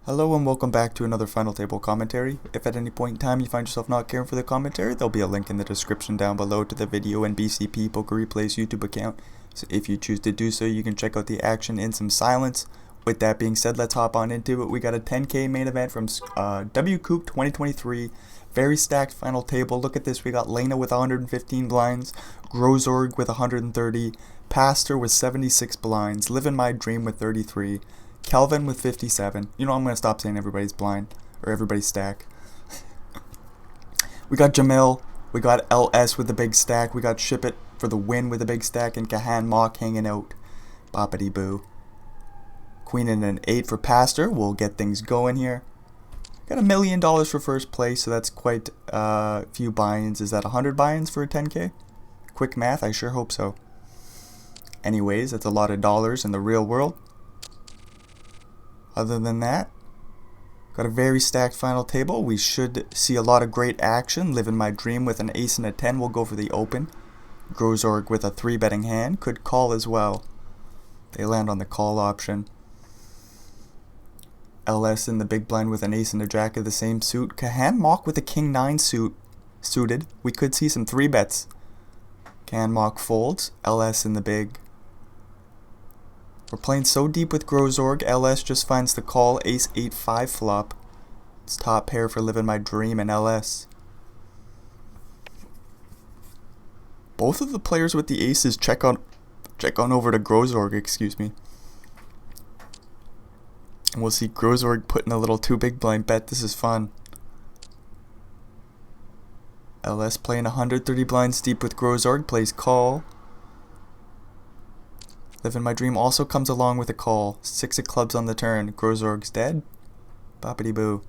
Hello and welcome back to another Final Table commentary. If at any point in time you find yourself not caring for the commentary, there'll be a link in the description down below to the video and BCP Poker Replay's YouTube account. So if you choose to do so, you can check out the action in some silence. With that being said, let's hop on into it. We got a 10K main event from WCOOP 2023. Very stacked Final Table. Look at this. We got Lena with 115 blinds, Grozorg with 130, Pastor with 76 blinds, Living My Dream with 33, Kelvin with 57. You know, I'm going to stop saying everybody's blind, or everybody's stack. We got Jamil, we got LS with the big stack, we got Ship It for the win with the big stack, and Kahan Mock hanging out. Boppity boo. Queen and an 8 for Pastor. We'll get things going here. Got $1 million for first place, so that's quite a few buy-ins. Is that 100 buy-ins for a 10K? Quick math, I sure hope so. Anyways, that's a lot of dollars in the real world. Other than that, got a very stacked final table. We should see a lot of great action. Living My Dream with an ace and a 10 will go for the open. Grozorg with a 3-betting hand could call as well. They land on the call option. LS in the big blind with an ace and a jack of the same suit. Kahan Mock with a king 9 suited. We could see some 3-bets. Kahan Mock folds. LS in the big. We're playing so deep with Grozorg, LS just finds the call, ace 8-5 flop. It's top pair for Living My Dream and LS. Both of the players with the aces check on over to Grozorg, excuse me. And we'll see Grozorg putting a little too big blind bet. This is fun. LS playing 130 blinds deep with Grozorg, plays call. Living My Dream also comes along with a call. 6 of clubs on the turn. Grozorg's dead. Boppity boo.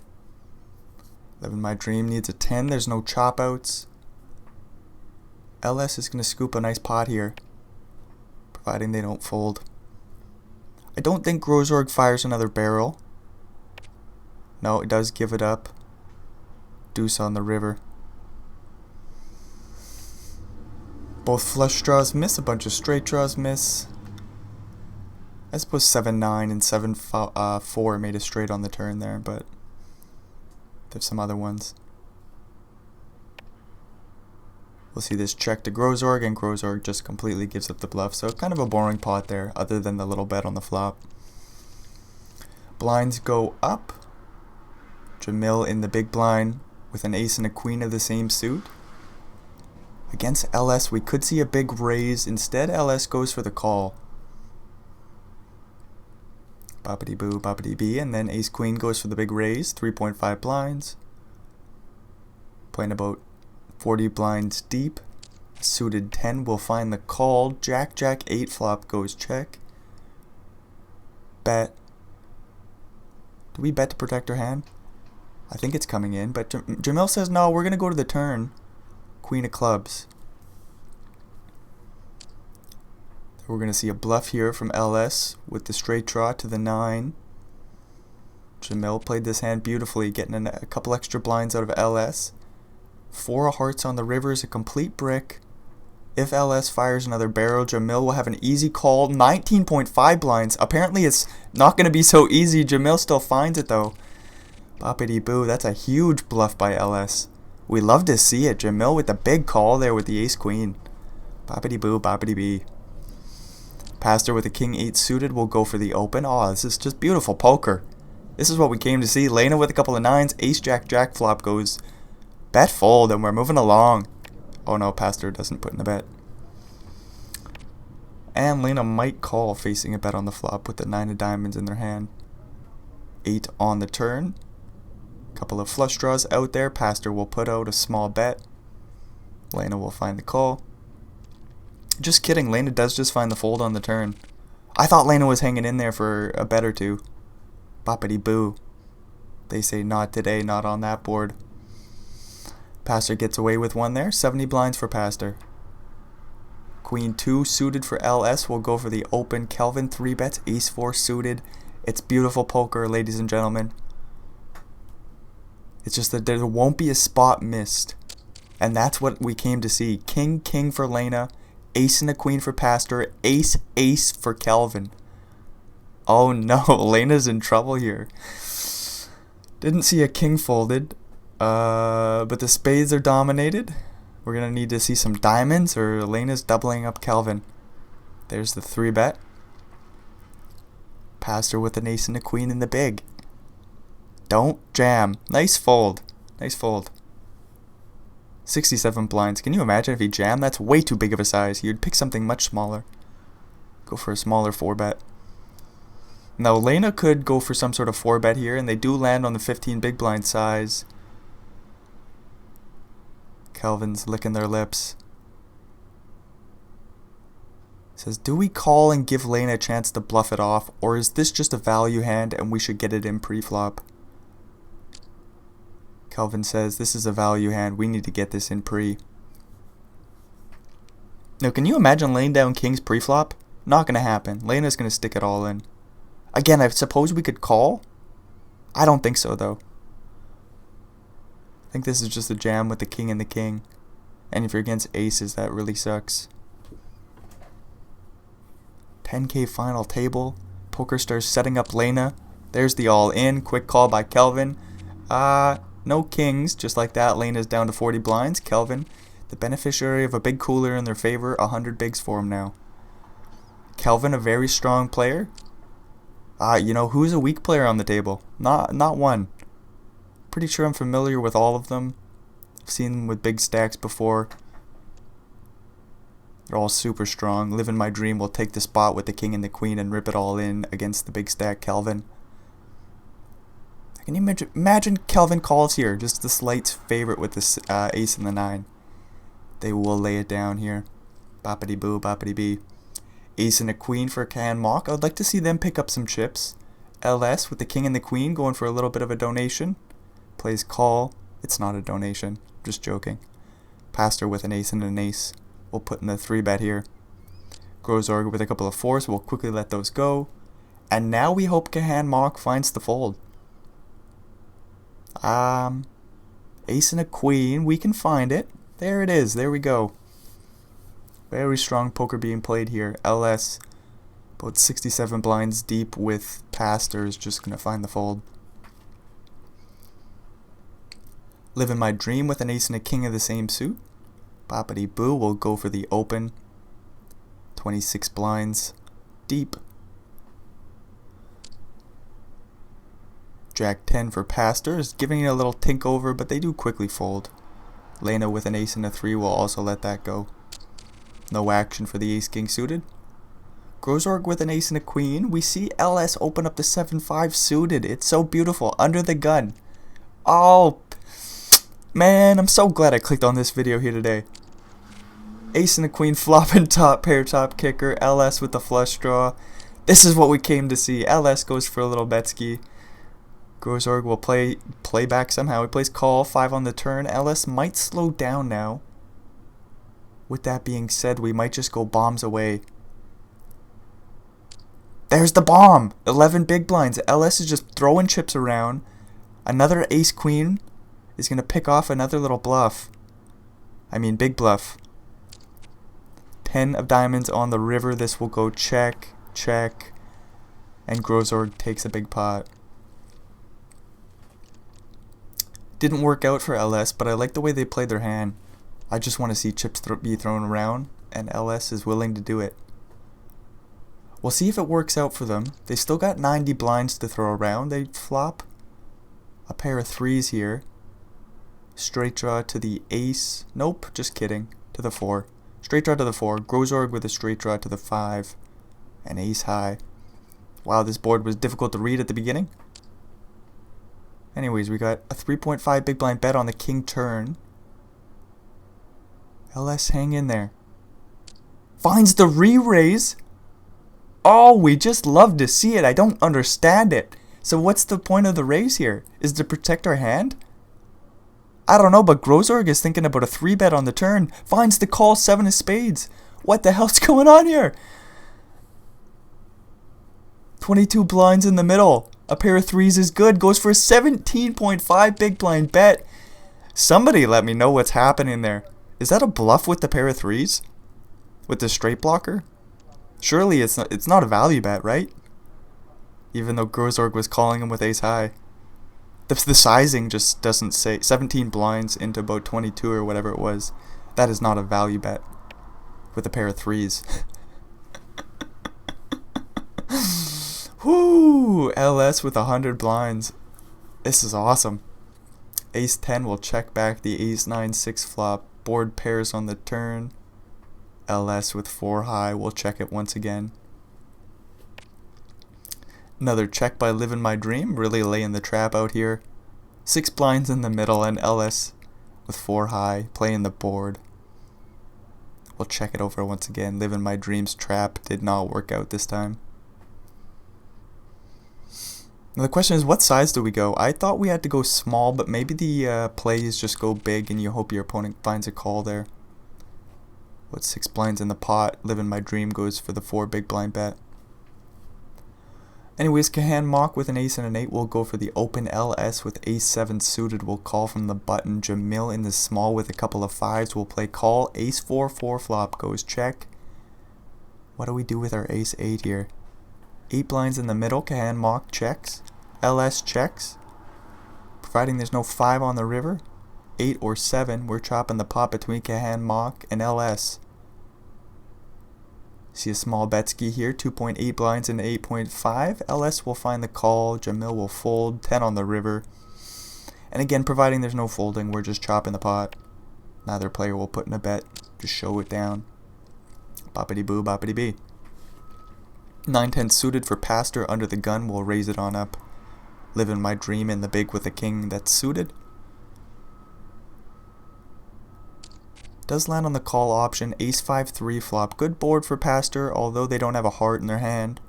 Living My Dream needs a 10. There's no chop outs. LS is going to scoop a nice pot here, providing they don't fold. I don't think Grozorg fires another barrel. No, it does give it up. Deuce on the river. Both flush draws miss. A bunch of straight draws miss. I suppose 7-9 and 7-4 made a straight on the turn there, but there's some other ones. We'll see this check to Grozorg, and Grozorg just completely gives up the bluff. So kind of a boring pot there, other than the little bet on the flop. Blinds go up. Jamil in the big blind with an ace and a queen of the same suit. Against LS, we could see a big raise. Instead, LS goes for the call. Boppity boo, boppity bee, and then ace queen goes for the big raise. 3.5 blinds. Playing about 40 blinds deep. Suited 10 will find the call. Jack, jack, 8 flop goes check. Bet. Do we bet to protect our hand? I think it's coming in, but Jamil says no, we're going to go to the turn. Queen of clubs. We're going to see a bluff here from LS with the straight draw to the 9. Jamil played this hand beautifully, getting a couple extra blinds out of LS. 4 of hearts on the river is a complete brick. If LS fires another barrel, Jamil will have an easy call. 19.5 blinds. Apparently it's not going to be so easy. Jamil still finds it though. Boppity boo, that's a huge bluff by LS. We love to see it. Jamil with the big call there with the ace queen. Boppity boo, boppity bee. Pastor with a king 8 suited will go for the open. Oh, this is just beautiful poker. This is what we came to see. Lena with a couple of 9s. Ace jack jack flop goes bet fold, and we're moving along. Oh no, Pastor doesn't put in the bet. And Lena might call, facing a bet on the flop with the 9 of diamonds in their hand. 8 on the turn. Couple of flush draws out there. Pastor will put out a small bet. Lena will find the call. Just kidding, Lena does just find the fold on the turn. I thought Lena was hanging in there for a bet or two. Boppity boo. They say not today, not on that board. Pastor gets away with one there. 70 blinds for Pastor. Queen 2 suited for LS will go for the open. Kelvin 3 bets. Ace 4 suited. It's beautiful poker, ladies and gentlemen. It's just that there won't be a spot missed. And that's what we came to see. King, king for Lena. Ace and a queen for Pastor. Ace, ace for Kelvin. Oh no, Lena's in trouble here. Didn't see a king folded, but the spades are dominated. We're going to need to see some diamonds, or Elena's doubling up Kelvin. There's the 3-bet. Passed her with an ace and a queen in the big. Don't jam. Nice fold. Nice fold. 67 blinds. Can you imagine if he jammed? That's way too big of a size. You'd pick something much smaller. Go for a smaller 4-bet. Now, Lena could go for some sort of 4-bet here, and they do land on the 15 big blind size. Kelvin's licking their lips. Says, do we call and give Lena a chance to bluff it off, or is this just a value hand and we should get it in pre-flop? Kelvin says, this is a value hand. We need to get this in pre. Now, can you imagine laying down kings pre-flop? Not going to happen. Lena's going to stick it all in. Again, I suppose we could call? I don't think so, though. I think this is just a jam with the king and the king. And if you're against aces, that really sucks. 10K final table. PokerStars setting up Lena. There's the all-in. Quick call by Kelvin. No kings. Just like that, Lena's down to 40 blinds. Kelvin, the beneficiary of a big cooler in their favor. 100 bigs for him now. Kelvin, a very strong player. You know, who's a weak player on the table? Not one. Pretty sure I'm familiar with all of them. I've seen them with big stacks before. They're all super strong. Living my dream will take the spot with the king and the queen and rip it all in against the big stack Kelvin. Can you imagine Kelvin calls here? Just the slight favorite with the ace and the 9. They will lay it down here. Boppity boo, boppity bee. Ace and a queen for Can Mock. I would like to see them pick up some chips. LS with the king and the queen going for a little bit of a donation. Plays call. It's not a donation. Just joking. Passed her with an ace and an ace. We'll put in the 3-bet here. Grozorg with a couple of 4s. We'll quickly let those go. And now we hope Kahan Mock finds the fold. Ace and a queen. We can find it. There it is. There we go. Very strong poker being played here. LS, about 67 blinds deep with Pastors, just going to find the fold. Living my dream with an ace and a king of the same suit. Boppity boo, will go for the open. 26 blinds deep. Jack 10 for Pastors, giving it a little tink over, but they do quickly fold. Lena with an ace and a 3 will also let that go. No action for the ace-king suited. Grozorg with an ace and a queen. We see LS open up the 7-5 suited. It's so beautiful. Under the gun. Oh, man, I'm so glad I clicked on this video here today. Ace and a queen flopping top pair top kicker. LS with the flush draw. This is what we came to see. LS goes for a little Betsky. Grozorg will play back somehow. He plays call. 5 on the turn. LS might slow down now. With that being said, we might just go bombs away. There's the bomb! 11 big blinds. LS is just throwing chips around. Another ace-queen is going to pick off another little bluff. I mean, big bluff. 10 of diamonds on the river. This will go check, check. And Grozorg takes a big pot. Didn't work out for LS, but I like the way they played their hand. I just want to see chips be thrown around, and LS is willing to do it. We'll see if it works out for them. They still got 90 blinds to throw around. They flop a pair of 3s here. Straight draw to the ace. Nope, just kidding. To the 4. Straight draw to the 4. Grozorg with a straight draw to the 5. And ace high. Wow, this board was difficult to read at the beginning. Anyways, we got a 3.5 big blind bet on the king turn. LS, hang in there. Finds the re-raise. Oh, we just love to see it. I don't understand it. So what's the point of the raise here? Is to protect our hand? I don't know, but Grozorg is thinking about a 3-bet on the turn. Finds the call, 7 of spades. What the hell's going on here? 22 blinds in the middle. A pair of 3s is good. Goes for a 17.5 big blind bet. Somebody let me know what's happening there. Is that a bluff with the pair of 3s? With the straight blocker? Surely it's not a value bet, right? Even though Grozorg was calling him with ace high. The sizing just doesn't say 17 blinds into about 22 or whatever it was. That is not a value bet with a pair of threes. Whoo! LS with 100 blinds. This is awesome. Ace 10 will check back the ace 9 6 flop. Board pairs on the turn. LS with 4 high will check it once again. Another check by Living My Dream, really laying the trap out here. 6 blinds in the middle and LS with 4 high, playing the board. We'll check it over once again. Living My Dream's trap did not work out this time. Now the question is, what size do we go? I thought we had to go small, but maybe the plays just go big and you hope your opponent finds a call there. With 6 blinds in the pot, Living My Dream goes for the 4 big blind bet. Anyways, Cahan Mock with an ace and an 8 will go for the open. LS with ace 7 suited will call from the button. Jamil in the small with a couple of 5s will play call. Ace 4 4 flop goes check. What do we do with our ace 8 here? 8 blinds in the middle. Cahan Mock checks. LS checks. Providing there's no 5 on the river. 8 or 7, we're chopping the pot between Cahan Mock and LS. See a small betski here, 2.8 blinds into 8.5. LS will find the call, Jamil will fold, 10 on the river. And again, providing there's no folding, we're just chopping the pot. Neither player will put in a bet, just show it down. Boppity boo, boppity bee. 9-10 suited for Pastor under the gun, we'll raise it on up. Living My Dream in the big with a king that's suited. Does land on the call option. Ace 5 3 flop. Good board for Pastor, although they don't have a heart in their hand.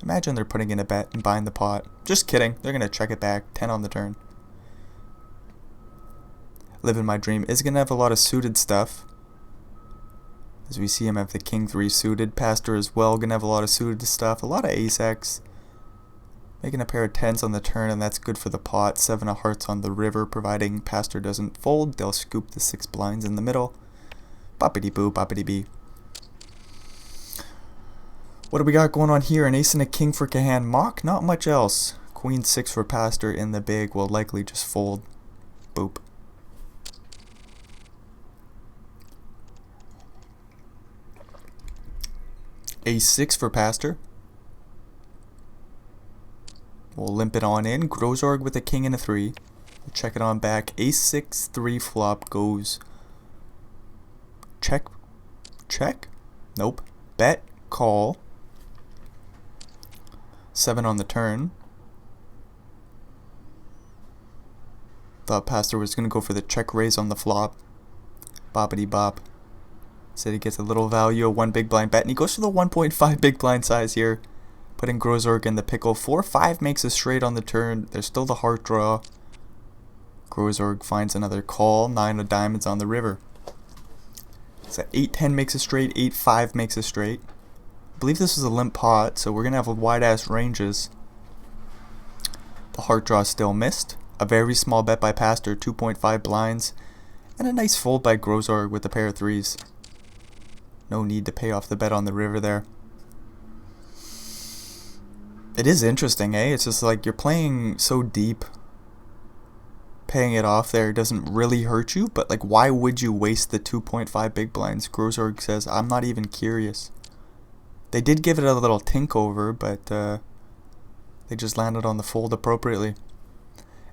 Imagine they're putting in a bet and buying the pot. Just kidding. They're going to check it back. 10 on the turn. Living My Dream is going to have a lot of suited stuff. As we see him have the king 3 suited. Pastor as well going to have a lot of suited stuff. A lot of ace X. Making a pair of 10s on the turn, and that's good for the pot. 7 of hearts on the river, providing Pastor doesn't fold. They'll scoop the 6 blinds in the middle. Boppity boo, boppity bee. What do we got going on here? An ace and a king for Cahan Mock. Not much else. Queen 6 for Pastor in the big will likely just fold. Boop. Ace 6 for Pastor. We'll limp it on in. Grozorg with a king and a 3. We'll check it on back. Ace 6 3 flop goes check. Check? Nope. Bet. Call. 7 on the turn. Thought Pastor was going to go for the check raise on the flop. Boppity bop. Said he gets a little value, a 1 big blind bet, and he goes for the 1.5 big blind size here. Putting Grozorg in the pickle. 4-5 makes a straight on the turn. There's still the heart draw. Grozorg finds another call. 9 of diamonds on the river. So 8-10 makes a straight. 8-5 makes a straight. I believe this is a limp pot, so we're going to have wide ass ranges. The heart draw still missed. A very small bet by Pastor, 2.5 blinds. And a nice fold by Grozorg with a pair of 3s. No need to pay off the bet on the river there. It is interesting, eh? It's just like you're playing so deep. Paying it off there doesn't really hurt you, but like, why would you waste the 2.5 big blinds? Grozorg says, I'm not even curious. They did give it a little tink over, but they just landed on the fold appropriately.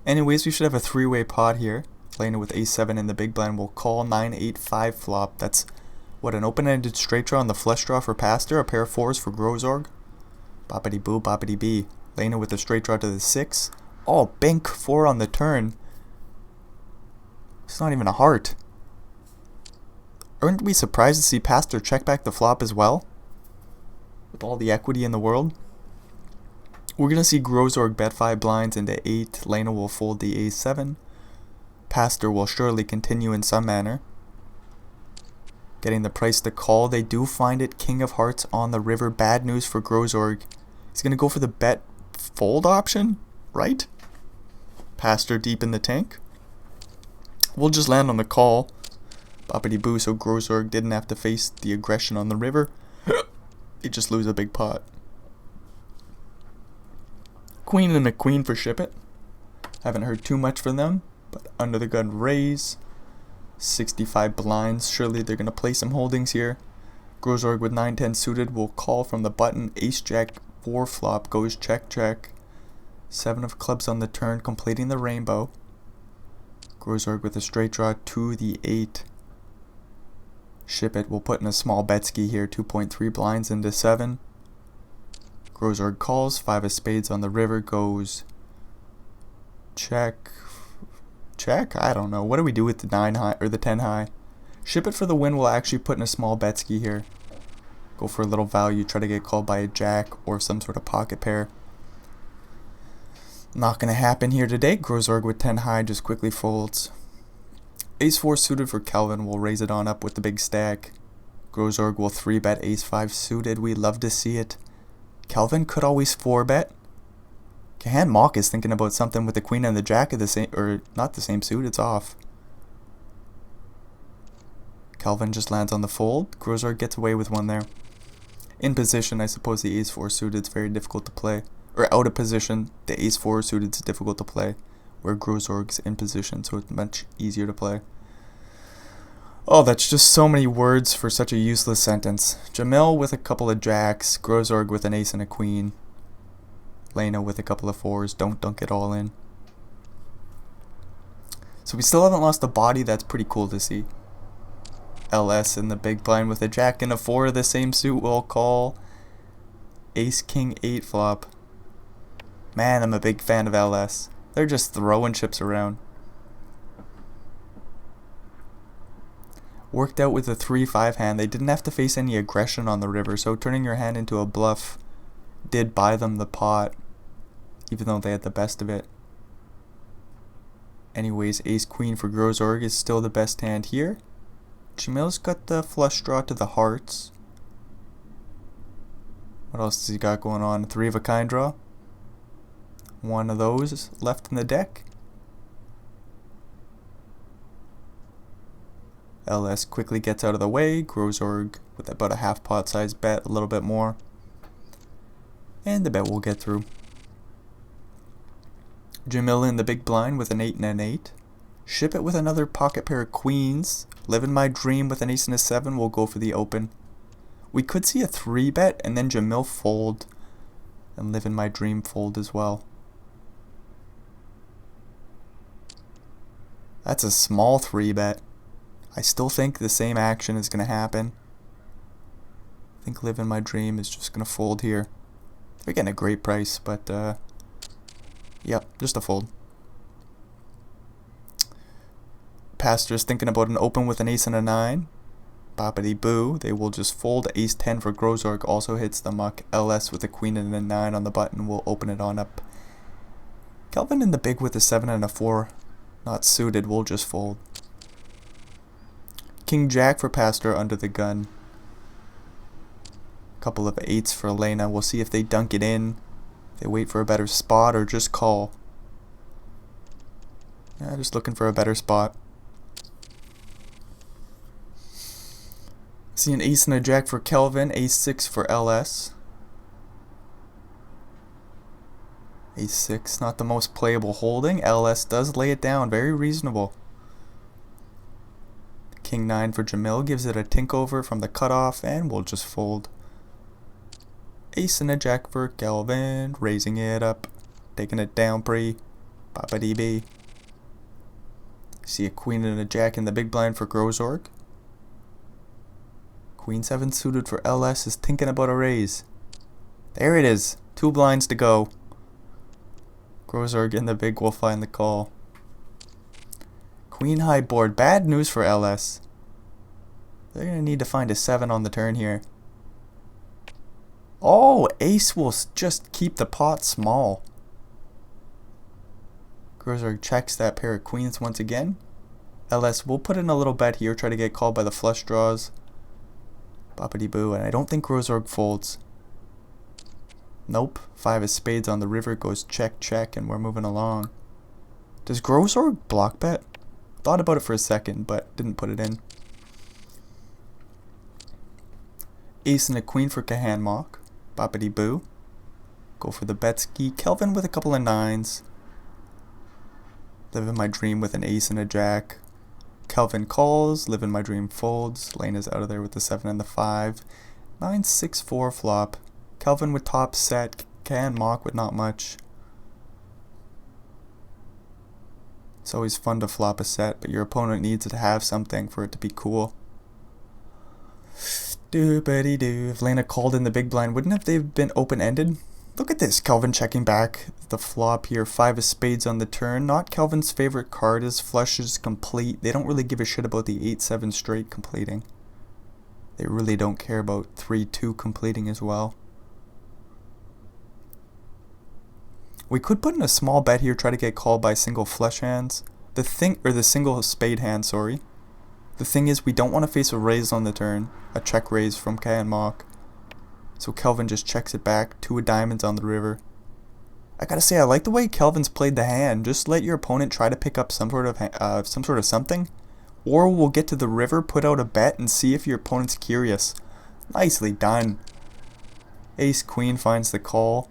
Anyways, we should have a 3-way pot here. Playing it with ace 7 in the big blind. We'll call 9-8-5 flop. That's what, an open-ended straight draw on the flush draw for Pastor. A pair of 4s for Grozorg. Boppity boo, boppity bee. Lena with a straight draw to the 6. Oh, bink, 4 on the turn. It's not even a heart. Aren't we surprised to see Pastor check back the flop as well? With all the equity in the world. We're going to see Grozorg bet 5 blinds into 8. Lena will fold the ace 7. Pastor will surely continue in some manner. Getting the price to call. They do find it. King of hearts on the river. Bad news for Grozorg. He's going to go for the bet fold option, right? Pastor deep in the tank. We'll just land on the call. Boppity boo, so Grozorg didn't have to face the aggression on the river. He just lose a big pot. Queen and a queen for ship it. Haven't heard too much from them, but under the gun raise. 65 blinds, surely they're going to play some holdings here. Grozorg with 9-10 suited will call from the button. Ace Jack 4 flop goes check check. 7 of clubs on the turn, completing the rainbow. Grozorg with a straight draw to the 8. Ship it, we'll put in a small bet ski here, 2.3 blinds into 7. Grozorg calls, 5 of spades on the river goes check. Check? I don't know. What do we do with the 9 high or the 10 high? Ship it for the win. We'll actually put in a small bet ski here. Go for a little value, try to get called by a jack or some sort of pocket pair. Not going to happen here today. Grozorg with 10 high just quickly folds. Ace 4 suited for Kelvin. We'll raise it on up with the big stack. Grozorg will 3-bet Ace 5 suited. We love to see it. Kelvin could always 4-bet. Cahan Mock is thinking about something with the queen and the jack of the same, or not the same suit, it's off. Kelvin just lands on the fold. Grozorg gets away with one there. In position, I suppose the ace 4 suited is very difficult to play. Or out of position, the ace 4 suited is difficult to play. Where Grozorg's in position, so it's much easier to play. Oh, that's just so many words for such a useless sentence. Jamil with a couple of jacks. Grozorg with an ace and a queen. Lena with a couple of 4s. Don't dunk it all in. So we still haven't lost the body. That's pretty cool to see. LS in the big blind with a jack and a 4 of the same suit will call. Ace King 8 flop. Man, I'm a big fan of LS. They're just throwing chips around. Worked out with the 3-5 hand. They didn't have to face any aggression on the river, so turning your hand into a bluff did buy them the pot, even though they had the best of it. Anyways, Ace Queen for Grozorg is still the best hand here. Jamil's got the flush draw to the hearts. What else does he got going on? 3 of a kind draw. One of those left in the deck. LS quickly gets out of the way. Grozorg with about a half pot size bet, a little bit more. And the bet will get through. Jamil in the big blind with an 8 and an 8. Ship it with another pocket pair of queens. Living my dream with an ace and a 7. We'll go for the open. We could see a 3-bet and then Jamil fold. And Living my dream fold as well. That's a small 3-bet. I still think the same action is going to happen. I think Living my dream is just going to fold here. They're getting a great price, but yep, just a fold. Pastor's thinking about an open with an ace and a 9. Boppity boo. They will just fold. Ace 10 for Grozorg also hits the muck. LS with a queen and a 9 on the button will open it on up. Kelvin in the big with a 7 and a 4. Not suited, we'll just fold. King Jack for Pastor under the gun. Couple of 8s for Elena. We'll see if they dunk it in. They wait for a better spot or just call. Yeah, just looking for a better spot. See an ace and a jack for Kelvin. Ace 6 for LS. Ace 6, not the most playable holding. LS does lay it down. Very reasonable. King 9 for Jamil gives it a tink over from the cutoff, and we'll just fold. Ace and a jack for Kelvin, raising it up, taking it down pre, Papa-DB. See a queen and a jack in the big blind for Grozorg. Queen 7 suited for LS is thinking about a raise. There it is, 2 blinds to go. Grozorg in the big will find the call. Queen high board, bad news for LS. They're going to need to find a 7 on the turn here. Oh, ace will just keep the pot small. Grozorg checks that pair of queens once again. LS will put in a little bet here, try to get called by the flush draws. Boppity boo, and I don't think Grozorg folds. Nope, 5 of spades on the river goes check check, and we're moving along. Does Grozorg block bet? Thought about it for a second, but didn't put it in. Ace and a queen for Cahan Mock. Boppity boo. Go for the bet ski. Kelvin with a couple of 9s. Living my dream with an ace and a jack. Kelvin calls, living my dream folds. Lena's out of there with the 7 and the 5. 9-6-4 flop. Kelvin with top set. Can mock with not much. It's always fun to flop a set, but your opponent needs to have something for it to be cool. Doobity-doo. If Lena called in the big blind, wouldn't have they been open-ended? Look at this, Kelvin checking back the flop here. 5 of spades on the turn. Not Kelvin's favorite card is flushes complete. They don't really give a shit about the 8-7 straight completing. They really don't care about 3-2 completing as well. We could put in a small bet here, try to get called by single flush hands. The single spade hand, sorry. The thing is, we don't want to face a raise on the turn. A check raise from K and Mock. So Kelvin just checks it back. 2 of diamonds on the river. I gotta say, I like the way Kelvin's played the hand. Just let your opponent try to pick up some sort of something. Or we'll get to the river, put out a bet, and see if your opponent's curious. Nicely done. Ace Queen finds the call.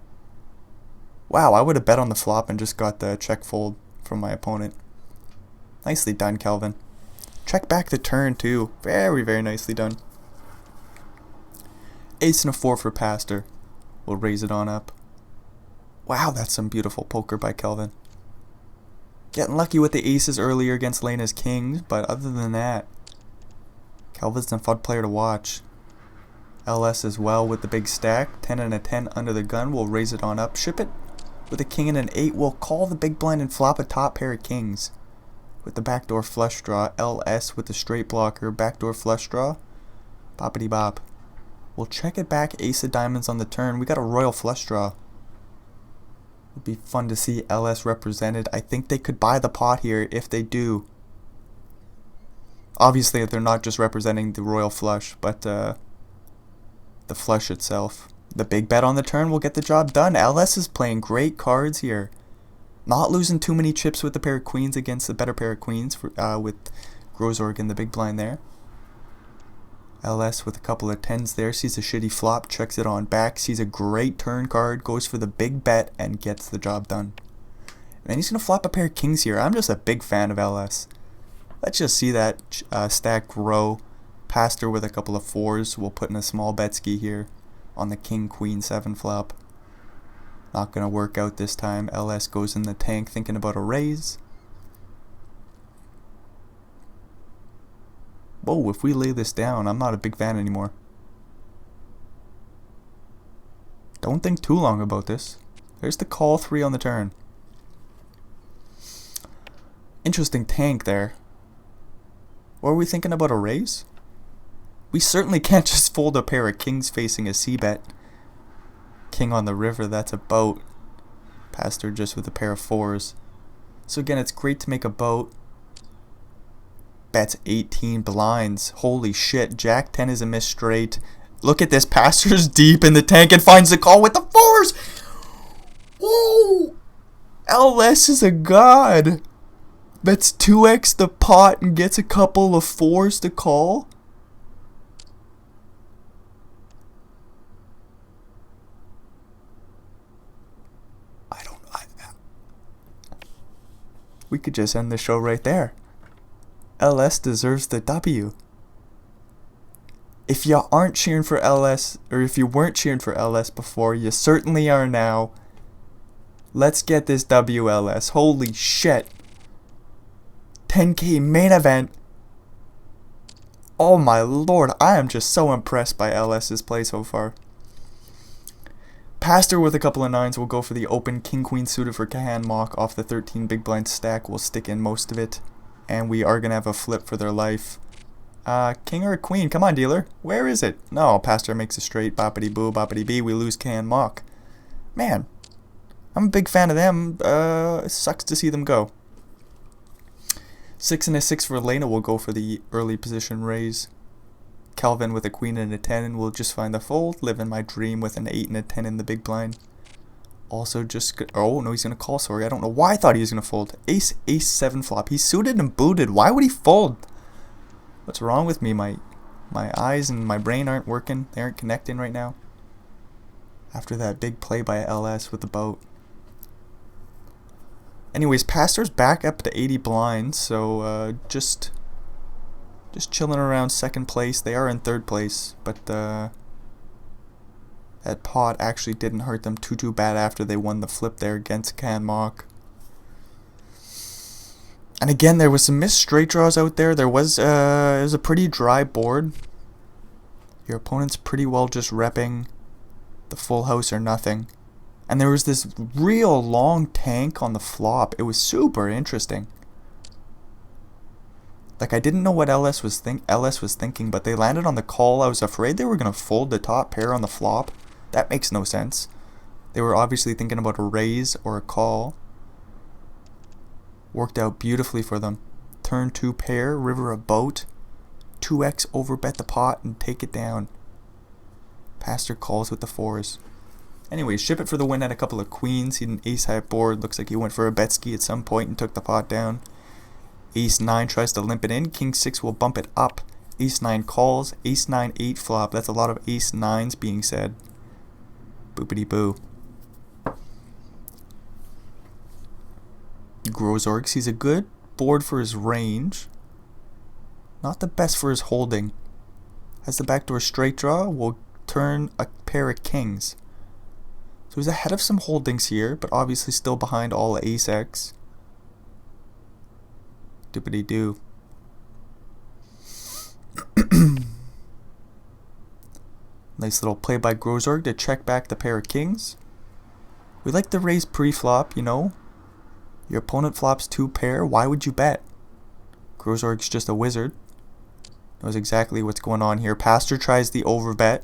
Wow, I would have bet on the flop and just got the check fold from my opponent. Nicely done, Kelvin. Check back the turn too. Very, very nicely done. Ace and a 4 for Pastor. We'll raise it on up. Wow, that's some beautiful poker by Kelvin. Getting lucky with the aces earlier against Lena's kings, but other than that, Kelvin's a fun player to watch. LS as well with the big stack. 10 and a 10 under the gun. We'll raise it on up. Ship it. With a king and an 8, we'll call the big blind and flop a top pair of kings. With the backdoor flush draw, LS with the straight blocker, backdoor flush draw, boppity bop. We'll check it back, ace of diamonds on the turn. We got a royal flush draw. It'd be fun to see LS represented. I think they could buy the pot here if they do. Obviously, they're not just representing the royal flush, but the flush itself. The big bet on the turn will get the job done. LS is playing great cards here. Not losing too many chips with the pair of queens against the better pair of queens for, with Grozorg in the big blind there. LS with a couple of 10s there. Sees a shitty flop, checks it on back. Sees a great turn card, goes for the big bet, and gets the job done. And then he's going to flop a pair of kings here. I'm just a big fan of LS. Let's just see that stack grow. Pastor with a couple of 4s. We'll put in a small bet ski here on the king queen 7 flop. Not gonna work out this time. LS goes in the tank thinking about a raise. Whoa, if we lay this down, I'm not a big fan anymore. Don't think too long about this. There's the call 3 on the turn. Interesting tank there. Or are we thinking about a raise? We certainly can't just fold a pair of kings facing a c-bet. King on the river, that's a boat. Pastor just with a pair of 4s. So again, it's great to make a boat. Bets 18 blinds. Holy shit, Jack 10 is a miss straight. Look at this, Pastor's deep in the tank and finds the call with the 4s! Whoa! LS is a god. Bets 2x the pot and gets a couple of 4s to call. We could just end the show right there. LS deserves the W. If you aren't cheering for LS, or if you weren't cheering for LS before, you certainly are now. Let's get this WLS. Holy shit. 10K main event. Oh my lord, I am just so impressed by LS's play so far. Pastor with a couple of 9s will go for the open king queen suited for Kahan Mock off the 13 big blind stack. We'll stick in most of it, and we are gonna have a flip for their life. King or a queen? Come on, dealer. Where is it? No, Pastor makes a straight. Boppity boo, boppity bee. We lose Kahan Mock. Man, I'm a big fan of them. It sucks to see them go. 6 and a 6 for Elena will go for the early position raise. Kelvin with a queen and a 10 and we'll just find the fold. Living my dream with an 8 and a 10 in the big blind. Also just... Oh, no, he's going to call. Sorry, I don't know why I thought he was going to fold. Ace, ace 7 flop. He's suited and booted. Why would he fold? What's wrong with me? My eyes and my brain aren't working. They aren't connecting right now. After that big play by LS with the boat. Anyways, Pastor's back up to 80 blinds, so just chilling around second place. They are in third place, but that pot actually didn't hurt them too bad after they won the flip there against Canmock. And again, there was some missed straight draws out there. It was a pretty dry board. Your opponent's pretty well just repping the full house or nothing. And there was this real long tank on the flop. It was super interesting. Like, I didn't know what LS was thinking, but they landed on the call. I was afraid they were going to fold the top pair on the flop. That makes no sense. They were obviously thinking about a raise or a call. Worked out beautifully for them. Turn 2 pair, river a boat. 2x overbet the pot and take it down. Pastor calls with the 4s. Anyways, ship it for the win at a couple of queens. He had an ace-high board. Looks like he went for a bet ski at some point and took the pot down. Ace-9 tries to limp it in. King-6 will bump it up. Ace-9 calls. Ace-9-8 flop. That's a lot of ace-9s being said. Boopity-boo. Grozorg sees a good board for his range. Not the best for his holding. Has the backdoor straight draw. Will turn a pair of kings. So he's ahead of some holdings here, but obviously still behind all ace-x. Doopity-doo. Nice little play by Grozorg to check back the pair of kings. We like to raise pre-flop, you know. Your opponent flops 2 pair. Why would you bet? Grozorg's just a wizard. Knows exactly what's going on here. Pastor tries the overbet.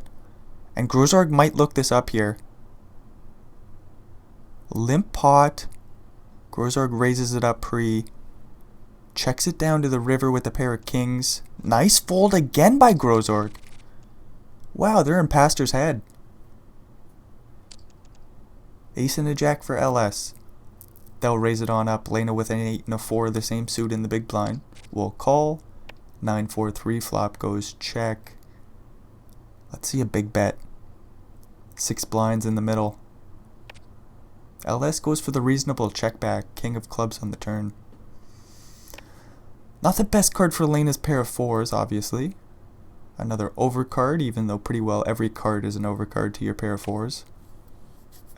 And Grozorg might look this up here. Limp pot. Grozorg raises it up pre. Checks it down to the river with a pair of kings. Nice fold again by Grozorg. Wow, they're in Pastor's head. Ace and a jack for LS. They'll raise it on up. Lena with an 8 and a 4, the same suit in the big blind. We'll call. 9-4-3 flop goes check. Let's see a big bet. 6 blinds in the middle. LS goes for the reasonable check back. King of clubs on the turn. Not the best card for Lena's pair of 4s, obviously. Another overcard, even though pretty well every card is an overcard to your pair of 4s.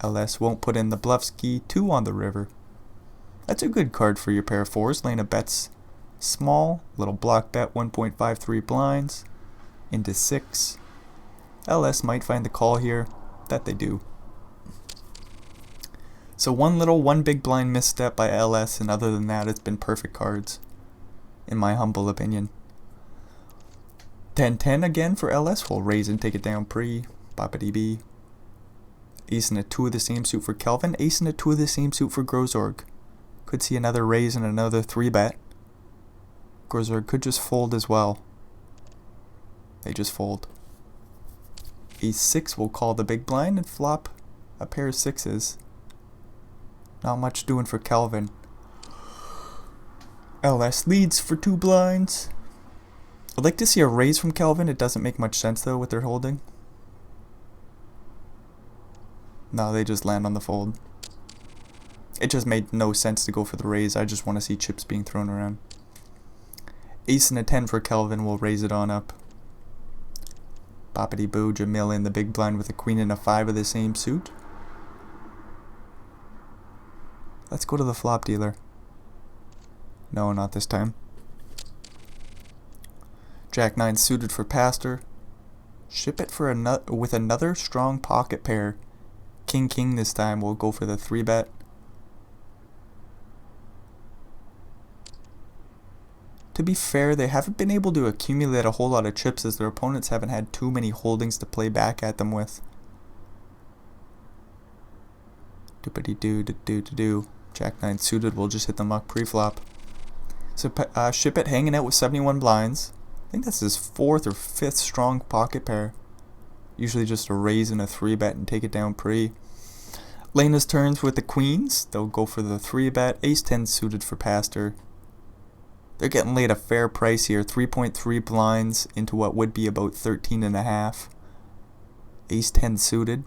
LS won't put in the bluff ski. 2 on the river. That's a good card for your pair of 4s. Lena bets small. Little block bet, 1.53 blinds. Into 6. LS might find the call here. That they do. So one big blind misstep by LS, and other than that, it's been perfect cards. In my humble opinion. 10-10 again for LS. We'll raise and take it down pre. Boppity-bee. Ace and a 2 of the same suit for Kelvin. Ace and a 2 of the same suit for Grozorg. Could see another raise and another 3-bet. Grozorg could just fold as well. They just fold. Ace-6 will call the big blind and flop a pair of 6s. Not much doing for Kelvin. LS leads for 2 blinds. I'd like to see a raise from Kelvin. It doesn't make much sense though with their holding. No, they just land on the fold. It just made no sense to go for the raise. I just want to see chips being thrown around. Ace and a 10 for Kelvin. Will raise it on up. Boppity boo. Jamil in the big blind with a queen and a 5 of the same suit. Let's go to the flop dealer. No, not this time. Jack 9 suited for Pastor. Ship it for with another strong pocket pair. King king this time. We'll go for the 3-bet. To be fair, they haven't been able to accumulate a whole lot of chips as their opponents haven't had too many holdings to play back at them with. Doopity-doo-doo-doo-doo. Jack 9 suited. We'll just hit the muck pre-flop. So ship it hanging out with 71 blinds. I think that's his 4th or 5th strong pocket pair. Usually just a raise and a 3-bet and take it down pre. Lena's turns with the queens. They'll go for the 3-bet. Ace 10 suited for Pastor. They're getting laid a fair price here. 3.3 blinds into what would be about 13.5. Ace 10 suited.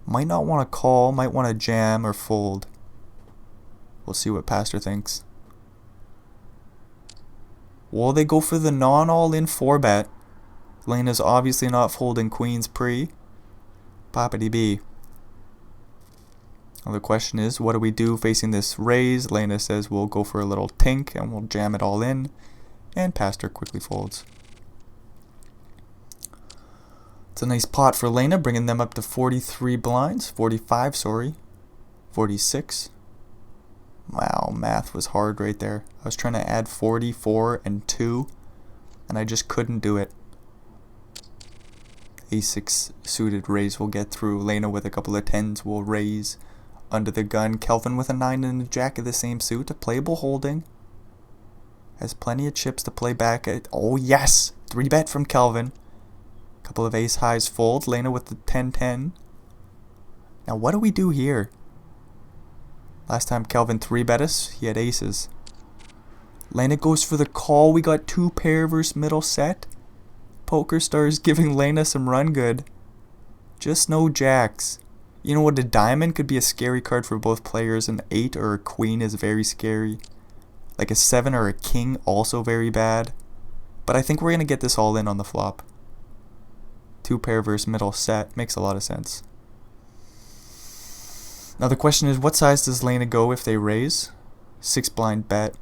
Might not want to call. Might want to jam or fold. We'll see what Pastor thinks. Will they go for the non-all-in 4-bet? Lena's obviously not folding queens pre. Poppity B. Now the question is, what do we do facing this raise? Lena says we'll go for a little tink and we'll jam it all in. And Pastor quickly folds. It's a nice pot for Lena, bringing them up to 43 blinds. 45, sorry. 46. Wow, math was hard right there. I was trying to add 44 and 2, and I just couldn't do it. A6 suited raise will get through. Lena with a couple of 10s will raise under the gun. Kelvin with a 9 and a jack of the same suit. A playable holding. Has plenty of chips to play back at. Oh yes! 3-bet from Kelvin. Couple of ace highs fold. Lena with the 10-10. Now what do we do here? Last time Kelvin 3-bet us, he had aces. Lena goes for the call. We got 2 pair versus middle set. Poker Stars giving Lena some run good. Just no jacks. You know what, a diamond could be a scary card for both players. An 8 or a queen is very scary. Like a 7 or a king, also very bad. But I think we're going to get this all in on the flop. 2 pair versus middle set. Makes a lot of sense. Now the question is, what size does Lena go if they raise? 6 blind bet.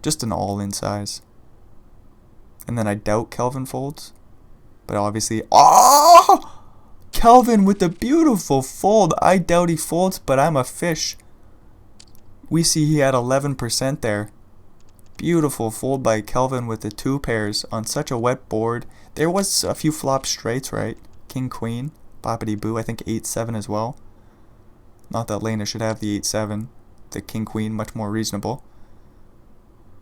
Just an all-in size. And then I doubt Kelvin folds. But obviously... Oh! Kelvin with the beautiful fold. I doubt he folds, but I'm a fish. We see he had 11% there. Beautiful fold by Kelvin with the 2 pairs on such a wet board. There was a few flop straights, right? King, queen, boppity boo. I think 8-7 as well. Not that Lena should have the 8-7. The king, queen, much more reasonable.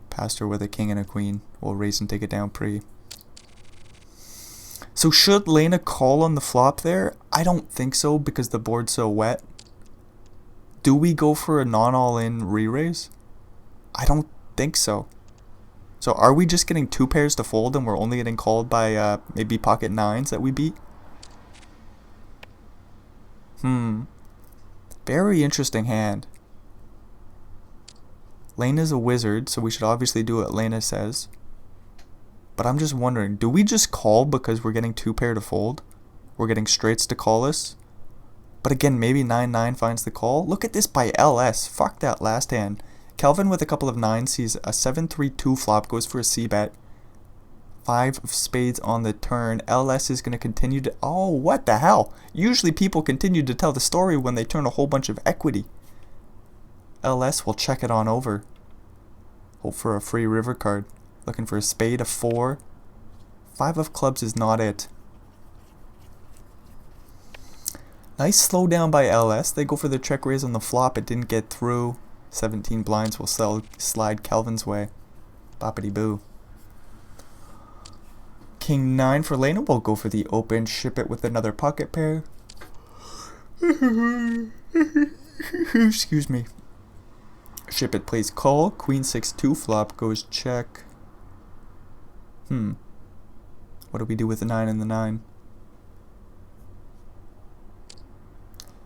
Pastor with a king and a queen. We'll raise and take it down pre. So should Lena call on the flop there? I don't think so because the board's so wet. Do we go for a non-all-in re-raise? I don't think so. So are we just getting 2 pairs to fold and we're only getting called by maybe pocket 9s that we beat? Very interesting hand. Lena's a wizard, so we should obviously do what Lena says. But I'm just wondering, do we just call because we're getting 2 pair to fold? We're getting straights to call us? But again, maybe 9-9 finds the call. Look at this by LS. Fuck that last hand. Kelvin with a couple of 9s sees a 7-3-2 flop, goes for a c-bet. 5 of spades on the turn. LS is going to continue to... Oh, what the hell? Usually people continue to tell the story when they turn a whole bunch of equity. LS will check it on over. Hope for a free river card. Looking for a spade, a 4. 5 of clubs is not it. Nice slow down by LS. They go for the check raise on the flop. It didn't get through. 17 blinds will slide Kelvin's way. Boppity boo. King 9 for Lena. We'll go for the open. Ship it with another pocket pair. Excuse me. Ship it plays call. Queen 6-2 flop goes check. What do we do with the 9 and the 9?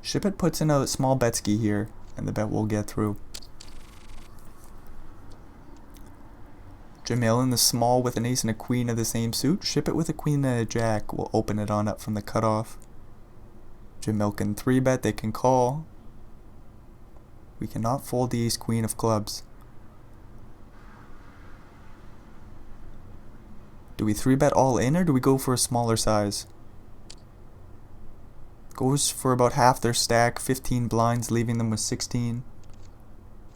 Ship it puts in a small betski here, and the bet will get through. Jamil in the small with an ace and a queen of the same suit. Ship it with a queen and a jack. We'll open it on up from the cutoff. Jamil can 3-bet. They can call. We cannot fold the ace queen of clubs. Do we 3-bet all in or do we go for a smaller size? Goes for about half their stack, 15 blinds, leaving them with 16.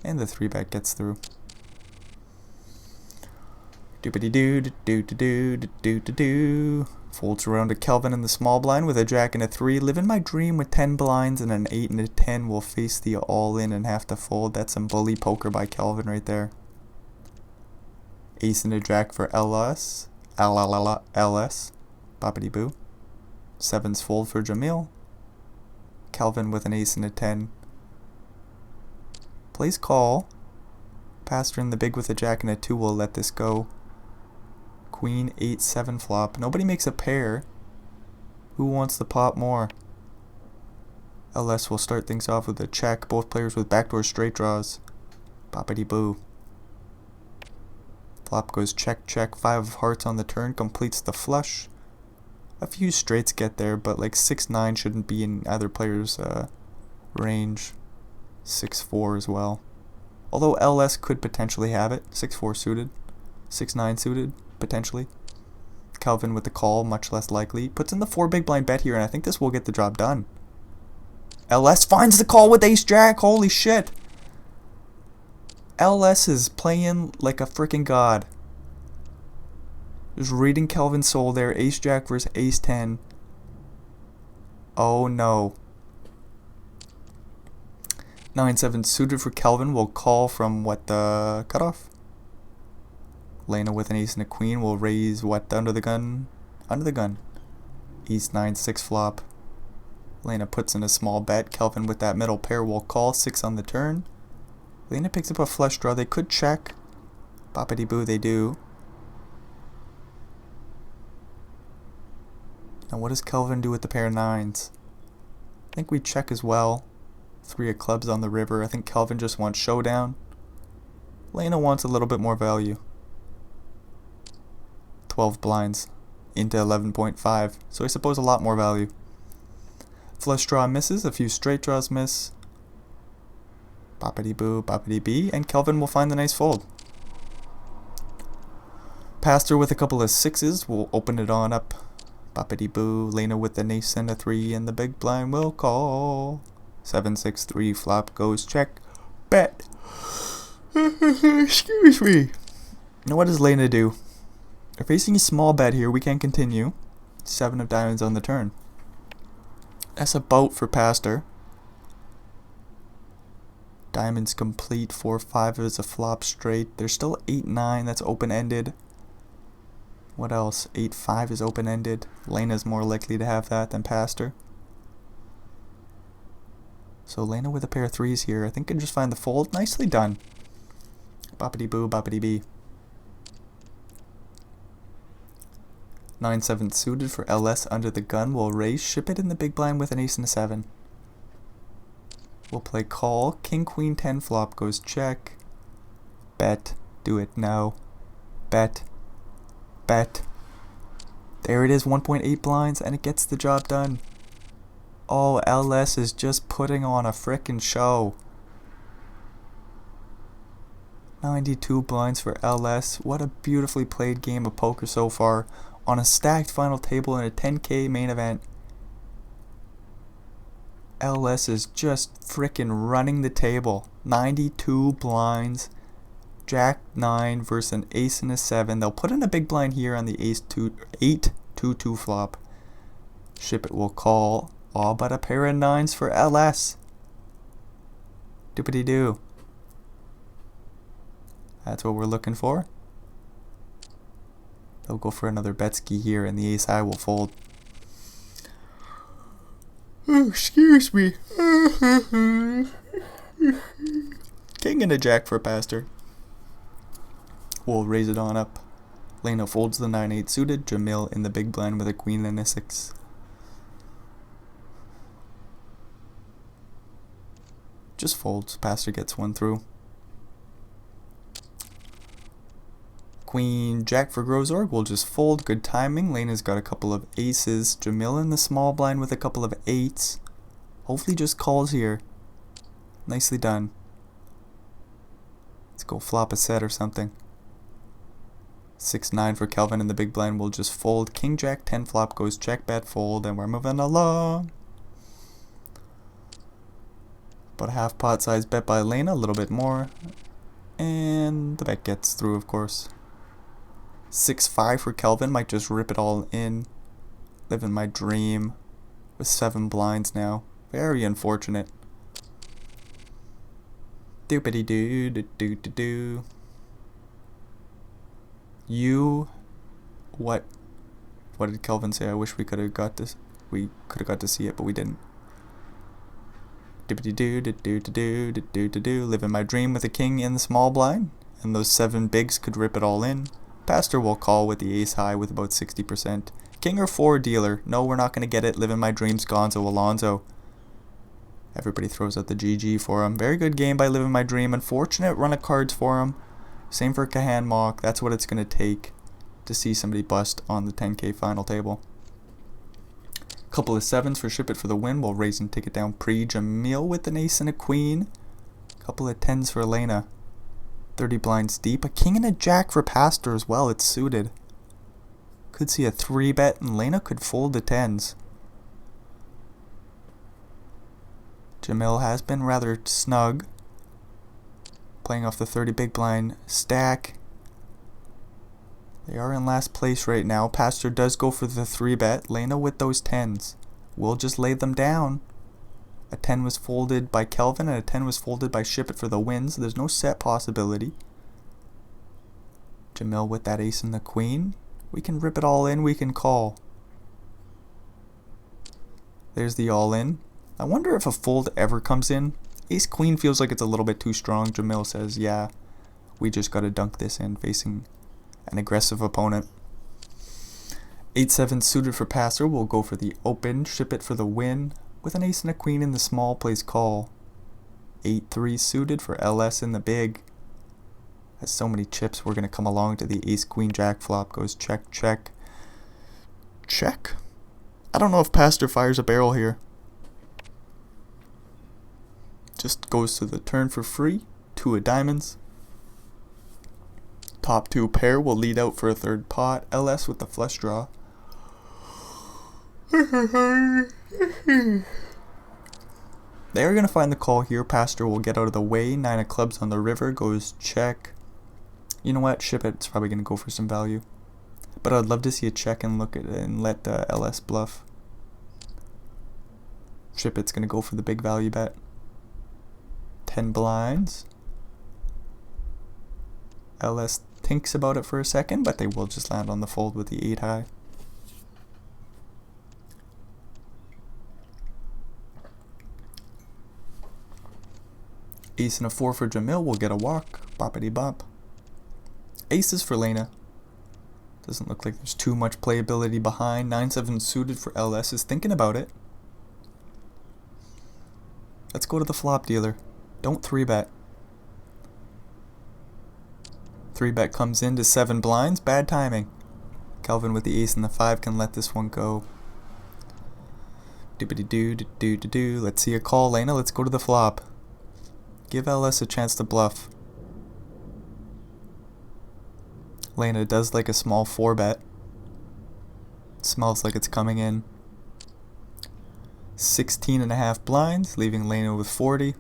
And the 3-bet gets through. Doopity-doo-doo-doo-doo-doo-doo-doo. Folds around to Kelvin in the small blind with a jack and a 3. Living my dream with 10 blinds and an 8 and a 10 will face the all-in and have to fold. That's some bully poker by Kelvin right there. Ace and a jack for LS. LS. Boppity boo. 7s fold for Jamil. Kelvin with an ace and a 10. Plays call. Pastor in the big with a jack and a 2 will let this go. Queen 8-7 flop. Nobody makes a pair. Who wants the pot more? LS will start things off with a check. Both players with backdoor straight draws. Boppity boo. Flop goes check, check. 5 of hearts on the turn completes the flush. A few straights get there, but like 6-9 shouldn't be in either player's range. 6-4 as well. Although LS could potentially have it. 6-4 suited. 6-9 suited, potentially. Kelvin with the call, much less likely. Puts in the 4 big blind bet here, and I think this will get the job done. LS finds the call with ace-jack. Holy shit. LS is playing like a freaking god. Just reading Kelvin's soul there. Ace-jack versus ace-10. Oh no. 9-7 suited for Kelvin. Will call from what, the cutoff? Lena with an ace and a queen will raise what, under the gun? Under the gun. Ace 9-6 flop. Lena puts in a small bet. Kelvin with that middle pair will call. 6 on the turn. Lena picks up a flush draw. They could check. Boppity boo, they do. Now what does Kelvin do with the pair of 9s? I think we check as well. 3 of clubs on the river. I think Kelvin just wants showdown. Lena wants a little bit more value. 12 blinds into 11.5. So I suppose a lot more value. Flush draw misses. A few straight draws miss. Boppity boo, boppity bee. And Kelvin will find the nice fold. Pastor with a couple of 6s will open it on up. Boppity boo. Lena with an ace and a 3. And the big blind will call. 7-6-3 flop goes check. Bet. Excuse me. Now what does Lena do? They're facing a small bet here. We can continue. 7 of diamonds on the turn. That's a boat for Pastor. Diamonds complete. 4-5 is a flop straight. There's still 8-9. That's open-ended. What else? 8-5 is open-ended. Lena's more likely to have that than Pastor. So Lena with a pair of 3s here. I think can just find the fold. Nicely done. Boppity boo, boppity bee. 9-7 suited for LS under the gun. We'll raise, ship it in the big blind with an ace and a 7. We'll play call. King, queen, 10 flop goes check. Bet. Do it. No. Bet. Bet. There it is. 1.8 blinds and it gets the job done. Oh, LS is just putting on a frickin' show. 92 blinds for LS. What a beautifully played game of poker so far. On a stacked final table in a 10K main event. LS is just frickin' running the table. 92 blinds. Jack 9 versus an ace and a 7. They'll put in a big blind here on the ace 8-2-2 flop. Ship it will call. All but a pair of 9s for LS. Doopity doo. That's what we're looking for. They'll go for another Betsky here, and the ace high will fold. Oh, excuse me. King and a jack for Pastor. We'll raise it on up. Lena folds the 9-8 suited. Jamil in the big blind with a queen and a 6. Just folds. Pastor gets one through. Queen jack for Grozorg will just fold. Good timing. Lena's got a couple of aces. Jamil in the small blind with a couple of 8s. Hopefully just calls here. Nicely done. Let's go flop a set or something. 6-9 for Kelvin in the big blind will just fold. King jack 10 flop goes check, bet, fold, and we're moving along. About a half pot size bet by Lena, a little bit more. And the bet gets through, of course. 6-5 for Kelvin, might just rip it all in. Living my dream. With 7 blinds now. Very unfortunate. Doopity doo doo doo doo doo. What did Kelvin say? I wish we could have got this. We could have got to see it, but we didn't. Doopity doo doo doo doo doo doo doo doo. Living my dream with a king in the small blind. And those 7 bigs could rip it all in. Pastor will call with the ace high with about 60%. King or 4 dealer. No, we're not going to get it. Living my dreams, Gonzo Alonzo. Everybody throws out the GG for him. Very good game by Living My Dream. Unfortunate run of cards for him. Same for Kahan Mock. That's what it's going to take to see somebody bust on the 10K final table. Couple of 7s for Ship It for the win. We'll raise and take it down pre. Jamil with an ace and a queen. Couple of 10s for Elena. 30 blinds deep. A king and a jack for Pastor as well. It's suited. Could see a 3-bet and Lena could fold the 10s. Jamil has been rather snug. Playing off the 30 big blind stack. They are in last place right now. Pastor does go for the 3-bet. Lena with those 10s. We'll just lay them down. A 10 was folded by Kelvin and a 10 was folded by Ship It for the win, so there's no set possibility. Jamil with that ace and the queen. We can rip it all in, we can call. There's the all in. I wonder if a fold ever comes in. Ace queen feels like it's a little bit too strong. Jamil says, yeah, we just gotta dunk this in facing an aggressive opponent. 8-7 suited for Passer. We'll go for the open. Ship It for the win. With an ace and a queen in the small, plays call. 8-3 suited for LS in the big. Has so many chips, we're gonna come along to the ace queen jack flop. Goes check, check, check. I don't know if Pastor fires a barrel here. Just goes to the turn for free. 2 of diamonds. Top 2 pair will lead out for a 3rd pot. LS with the flush draw. They are going to find the call here. Pastor will get out of the way. 9 of clubs on the river. Goes check. You know what? Ship It's probably going to go for some value. But I'd love to see a check and look at it and let LS bluff. Ship It's going to go for the big value bet. 10 blinds. LS thinks about it for a second, but they will just land on the fold with the 8 high. Ace and a 4 for Jamil will get a walk. Boppity bop. Aces for Lena. Doesn't look like there's too much playability behind. 9-7 suited for LS is thinking about it. Let's go to the flop dealer. Don't 3-bet. 3-bet comes into 7 blinds. Bad timing. Kelvin with the ace and the 5 can let this one go. Doobity-doo-doo-doo-doo. Let's see a call, Lena. Let's go to the flop. Give LS a chance to bluff. Lena does like a small 4-bet. Smells like it's coming in. 16.5 blinds, leaving Lena with 40.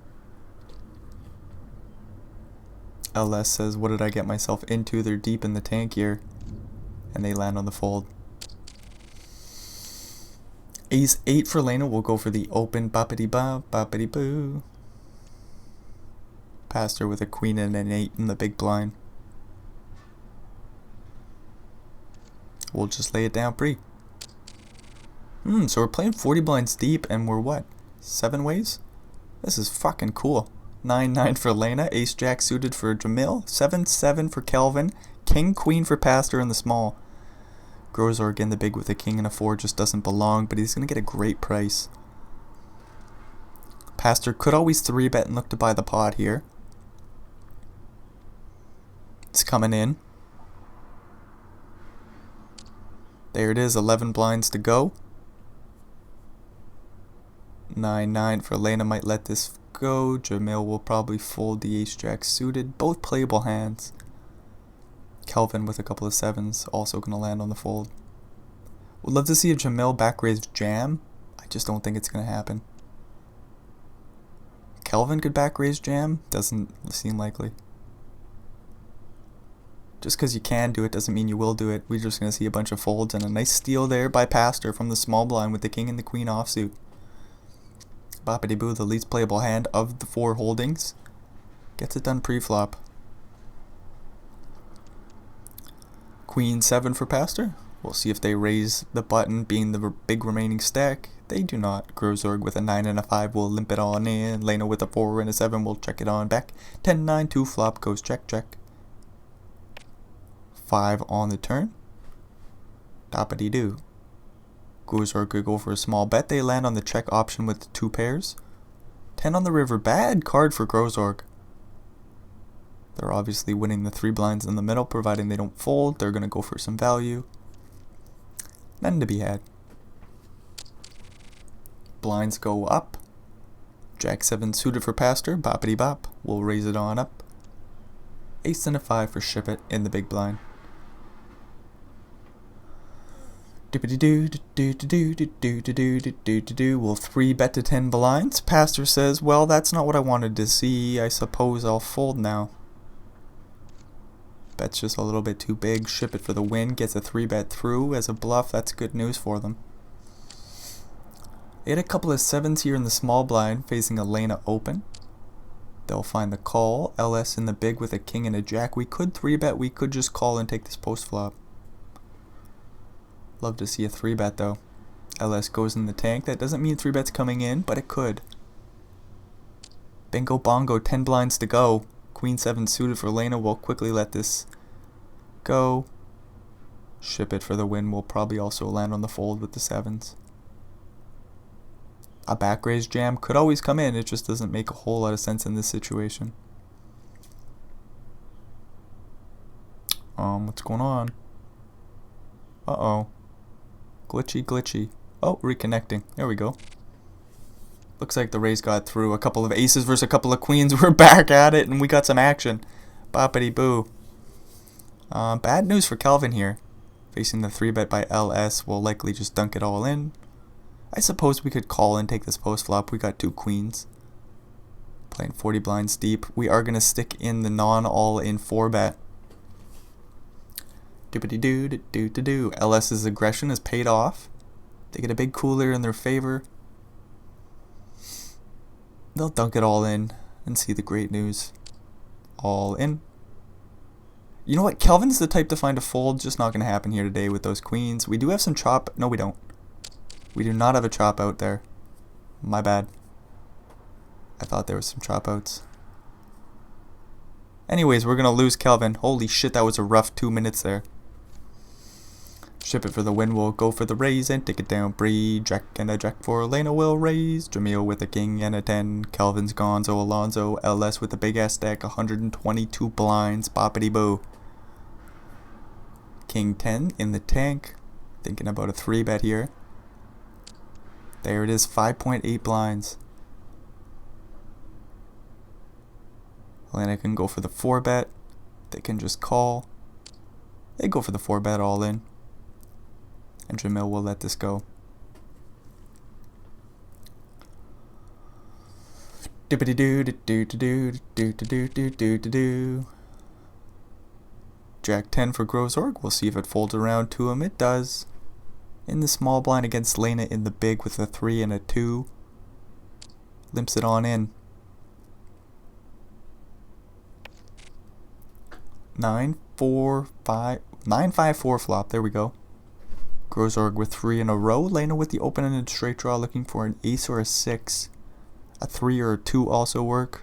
LS says, what did I get myself into? They're deep in the tank here. And they land on the fold. Ace 8 for Lena will go for the open. Boppity bop, boppity boo. Pastor with a queen and an 8 in the big blind. We'll just lay it down pre. So we're playing 40 blinds deep and we're what? 7 ways? This is fucking cool. 9-9 for Lena. Ace Jack suited for Jamil. 7-7 for Kelvin. King Queen for Pastor in the small. Grozor again the big with a king and a 4 just doesn't belong, but he's going to get a great price. Pastor could always 3-bet and look to buy the pot here. It's coming in. There it is, 11 blinds to go. 9-9 for Lena might let this go. Jamil will probably fold the ace jack suited. Both playable hands. Kelvin with a couple of 7s also going to land on the fold. Would love to see a Jamil back raise jam. I just don't think it's going to happen. Kelvin could back raise jam. Doesn't seem likely. Just because you can do it doesn't mean you will do it. We're just going to see a bunch of folds and a nice steal there by Pastor from the small blind with the king and the queen offsuit. Boppity boo, the least playable hand of the 4 holdings. Gets it done pre-flop. Queen 7 for Pastor. We'll see if they raise the button, being the big remaining stack. They do not. Grozorg with a 9 and a 5 will limp it on in. Lena with a 4 and a 7 will check it on back. 10-9, 2 flop goes check, check. 5 on the turn. Doppity doo. Grozorg could go for a small bet. They land on the check option with 2 pairs. 10 on the river. Bad card for Grozorg. They're obviously winning the 3 blinds in the middle, providing they don't fold. They're going to go for some value. None to be had. Blinds go up. Jack 7 suited for Pastor. Boppity bop. We'll raise it on up. Ace and a 5 for Ship It in the big blind. We'll 3 bet to 10 blinds. Pastor says, well, that's not what I wanted to see. I suppose I'll fold now. Bet's just a little bit too big. Ship It for the win. Gets a 3 bet through. As a bluff, that's good news for them. They had a couple of 7s here in the small blind, facing Elena open. They'll find the call. LS in the big with a king and a jack. We could 3 bet. We could just call and take this post flop. Love to see a 3 bet though. LS goes in the tank. That doesn't mean 3 bets coming in, but it could. Bingo bongo, 10 blinds to go. Queen 7 suited for Elena. We'll quickly let this go. Ship It for the win. We'll probably also land on the fold with the 7s. A back raise jam could always come in. It just doesn't make a whole lot of sense in this situation. What's going on? Uh-oh. Glitchy. Oh, reconnecting. There we go. Looks like the raise got through. A couple of aces versus a couple of queens. We're back at it, and we got some action. Boppity boo. Bad news for Kelvin here. Facing the 3 bet by LS. We'll likely just dunk it all in. I suppose we could call and take this post flop. We got 2 queens. Playing 40 blinds deep. We are going to stick in the non-all-in 4 bet. Doopity-doo-doo-doo-doo. LS's aggression is paid off. They get a big cooler in their favor. They'll dunk it all in and see the great news. All in. You know what? Kelvin's the type to find a fold. Just not going to happen here today with those queens. We do have some chop. No, we don't. We do not have a chop out there. My bad. I thought there was some chop outs. Anyways, we're going to lose Kelvin. Holy shit, that was a rough 2 minutes there. Ship It for the win. We'll go for the raise and take it down. Bree, Jack and a jack for Elena will raise. Jamil with a king and a 10. Kelvin's Gonzo, Alonzo. LS with a big ass stack. 122 blinds. Boppity boo. King 10 in the tank. Thinking about a 3 bet here. There it is. 5.8 blinds. Elena can go for the 4 bet. They can just call. They go for the 4 bet all in. And Jamil will let this go. Doopity doo doo doo doo doo doo doo doo doo. Jack 10 for Grozorg. We'll see if it folds around to him. It does. In the small blind against Lena in the big with a 3 and a 2. Limps it on in. 9-5-4 flop. There we go. Grozorg with 3 in a row. Lena with the open ended straight draw, looking for an ace or a 6. A 3 or a 2 also work.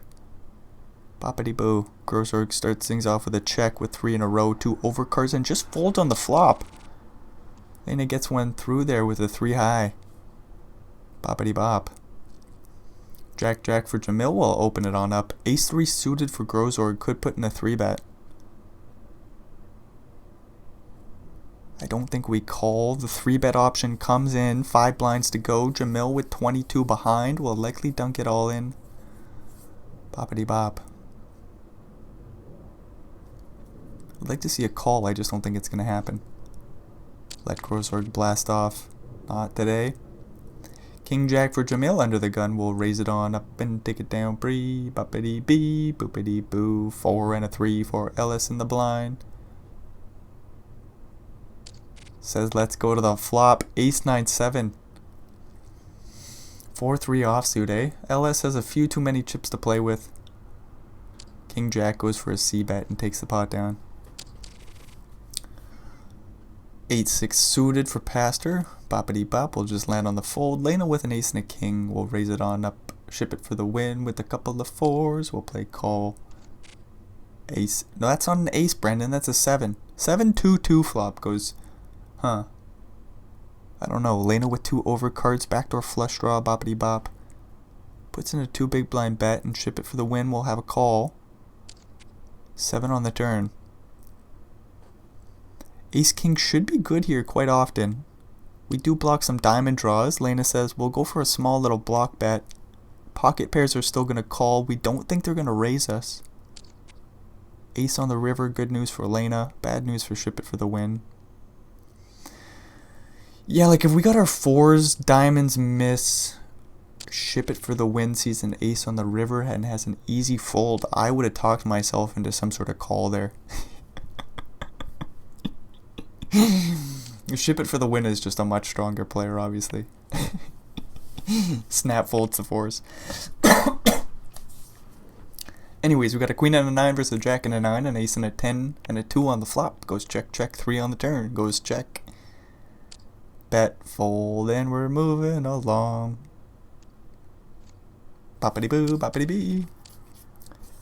Boppity boo. Grozorg starts things off with a check with 3 in a row, 2 overcards, and just folds on the flop. Lena gets one through there with a 3 high. Boppity bop. Jack for Jamil will open it on up. Ace 3 suited for Grozorg could put in a 3 bet. I don't think we call. The 3 bet option comes in. 5 blinds to go. Jamil with 22 behind will likely dunk it all in. Boppity bop. I'd like to see a call. I just don't think it's going to happen. Let Grozorg blast off. Not today. King Jack for Jamil under the gun. We'll raise it on up and take it down. Bree. Boppity bee. Boopity boo. 4 and a 3 for Ellis in the blind. Says let's go to the flop. Ace 9-7. 4-3 offsuit, eh? LS has a few too many chips to play with. King Jack goes for a C bet and takes the pot down. 8-6 suited for Pastor. Boppity bop. We'll just land on the fold. Lena with an ace and a king. We'll raise it on up. Ship It for the win with a couple of 4s. We'll play call. Ace. No, that's not an ace, Brendan. That's a 7. 7-2-2 flop goes. Huh. I don't know. Lena with 2 overcards. Backdoor flush draw. Boppity bop. Puts in a 2 big blind bet and ship it for the win. We'll have a call. 7 on the turn. Ace King should be good here quite often. We do block some diamond draws. Lena says we'll go for a small little block bet. Pocket pairs are still going to call. We don't think they're going to raise us. Ace on the river, good news for Lena. Bad news for ship it for the win. Yeah, like if we got our 4s, diamonds miss, ship it for the win, sees an ace on the river and has an easy fold, I would have talked myself into some sort of call there. Ship it for the win is just a much stronger player, obviously. Snap folds the 4s. Anyways, we got a queen and a 9 versus a jack and a 9, an ace and a 10, and a 2 on the flop. Goes check, check, 3 on the turn. Goes check. Bet, fold, and we're moving along. Boppity boo, boppity bee.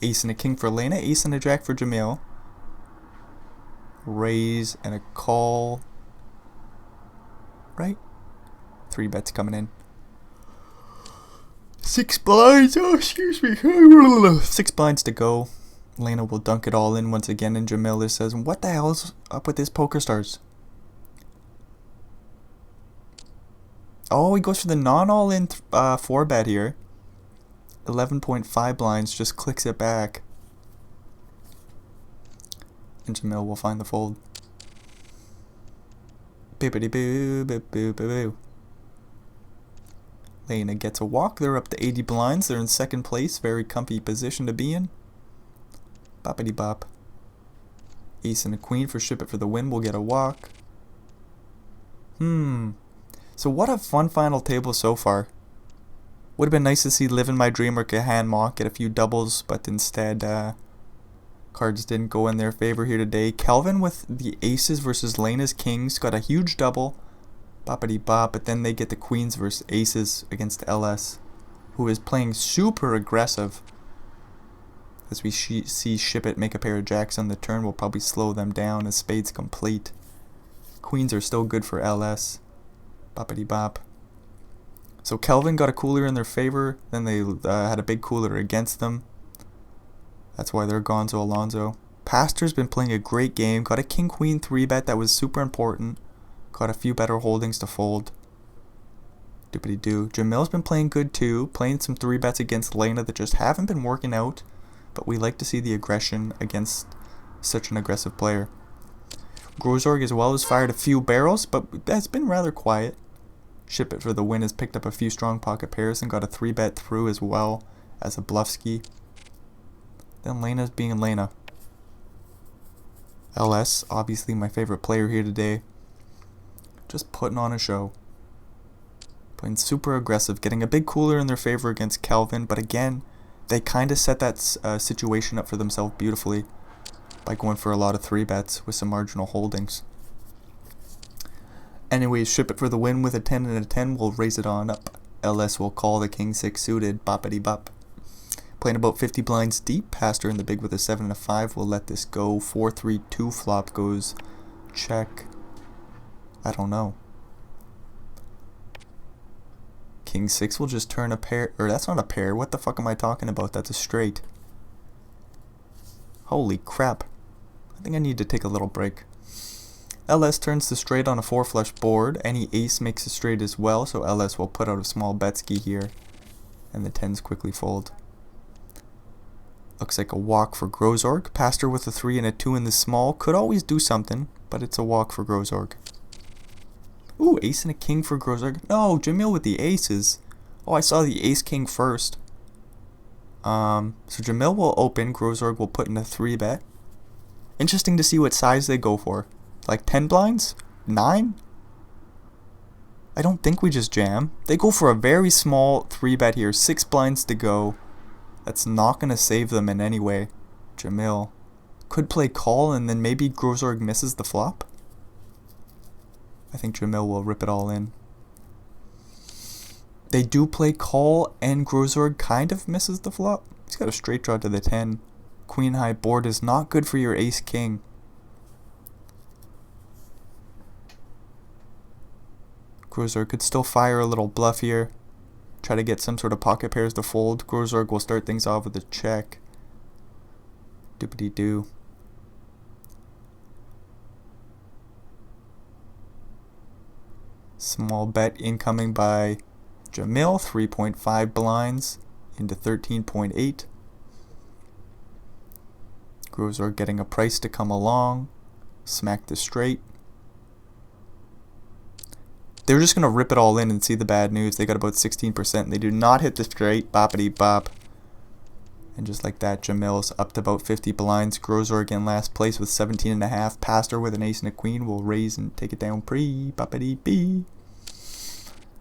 Ace and a king for Lena, ace and a jack for Jamil. Raise and a call. Right? 3 bets coming in. 6 blinds. Oh, excuse me. 6 blinds to go. Lena will dunk it all in once again, and Jamil says, "What the hell's up with this poker stars?" Oh, he goes for the non-all-in 4 bet here. 11.5 blinds, just clicks it back. And Jamil will find the fold. Bippity boo, boo, boo, boo, boo. Lena gets a walk. They're up to 80 blinds. They're in second place. Very comfy position to be in. Boppity bop. Ace and a queen for ship it for the win. We'll get a walk. So what a fun final table so far. Would have been nice to see Live in My Dream or Kahan Mock get a few doubles, but instead cards didn't go in their favor here today. Kelvin with the aces versus Lena's kings got a huge double. Boppity bop, but then they get the queens versus aces against LS, who is playing super aggressive. As we see Ship It make a pair of jacks on the turn, we'll probably slow them down as spades complete. Queens are still good for LS. Boppity bop. So Kelvin got a cooler in their favor, then they had a big cooler against them. That's why they're Gonzo Alonzo. Pastor's been playing a great game, got a king-queen 3-bet that was super important. Got a few better holdings to fold. Doopity-doo. Jamil's been playing good too, playing some 3-bets against Lena that just haven't been working out, but we like to see the aggression against such an aggressive player. Grozorg as well has fired a few barrels, but that's been rather quiet. Ship It for the win has picked up a few strong pocket pairs and got a 3-bet through as well as a bluffski. Then Lena's being Lena. LS, obviously my favorite player here today. Just putting on a show. Playing super aggressive, getting a big cooler in their favor against Kelvin, but again, they kind of set that situation up for themselves beautifully by going for a lot of 3-bets with some marginal holdings. Anyways, Ship It for the win with a 10 and a 10. We'll raise it on up. LS will call the king 6 suited. Boppity bop. Playing about 50 blinds deep. Pastor in the big with a 7 and a 5. We'll let this go. 4-3-2 flop goes check. I don't know. King 6 will just turn a pair. Or that's not a pair. What the fuck am I talking about? That's a straight. Holy crap. I think I need to take a little break. LS turns the straight on a 4 flush board. Any ace makes a straight as well, so LS will put out a small betski here. And the 10s quickly fold. Looks like a walk for Grozorg. Pastor with a 3 and a 2 in the small. Could always do something, but it's a walk for Grozorg. Ooh, ace and a king for Grozorg. No, Jamil with the aces. Oh, I saw the ace king first. So Jamil will open. Grozorg will put in a 3-bet. Interesting to see what size they go for. Like 10 blinds? 9? I don't think we just jam. They go for a very small 3-bet here. 6 blinds to go. That's not going to save them in any way. Jamil could play call and then maybe Grozorg misses the flop. I think Jamil will rip it all in. They do play call and Grozorg kind of misses the flop. He's got a straight draw to the 10. Queen high board is not good for your ace king. Grozorg could still fire a little bluff here. Try to get some sort of pocket pairs to fold. Grozorg will start things off with a check. Doopity-doo. Small bet incoming by Jamil, 3.5 blinds into 13.8. Grozorg getting a price to come along. Smack the straight. They're just going to rip it all in and see the bad news. They got about 16%. And they do not hit the straight. Boppity bop. And just like that, Jamil's up to about 50 blinds. Grozorg in last place with 17.5. Pastor with an ace and a queen will raise and take it down boppity bee.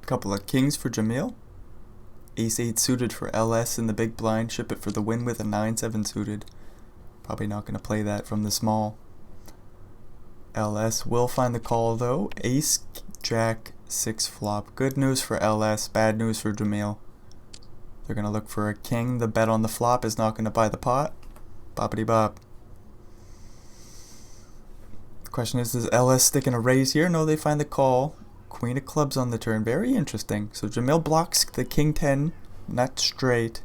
Couple of kings for Jamil. Ace-8 suited for LS in the big blind. Ship it for the win with a 9-7 suited. Probably not going to play that from the small. LS will find the call though. Ace, Jack, 6 flop. Good news for LS, bad news for Jamil. They're going to look for a king. The bet on the flop is not going to buy the pot. Boppity bop. The question is, does LS stick in a raise here? No, they find the call. Queen of clubs on the turn. Very interesting. So Jamil blocks the king 10, not straight.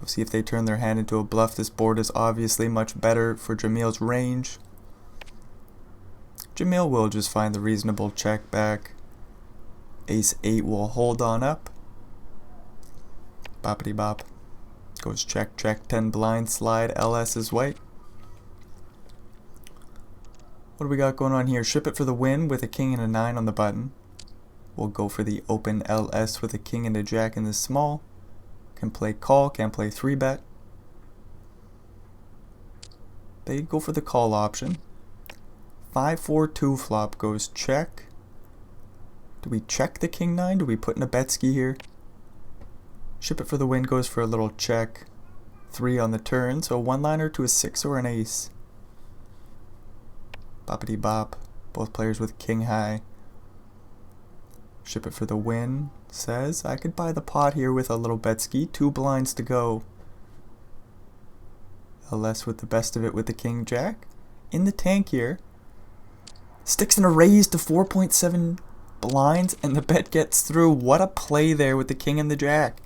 We'll see if they turn their hand into a bluff. This board is obviously much better for Jamil's range. Jamil will just find the reasonable check back. Ace-8 will hold on up. Boppity bop. Goes check, check, 10 blind slide. LS is white. What do we got going on here? Ship it for the win with a king and a 9 on the button. We'll go for the open LS with a king and a jack in the small. Can play call, can play 3-bet. They go for the call option. 5-4-2 flop goes check. Do we check the king 9? Do we put in a betski here? Ship it for the win goes for a little check. 3 on the turn, so a one-liner to a 6 or an ace. Boppity bop. Both players with king high. Ship it for the win. Says, I could buy the pot here with a little betski. 2 blinds to go. LS with the best of it with the king jack. In the tank here. Sticks in a raise to 4.7 blinds and the bet gets through. What a play there with the king and the jack.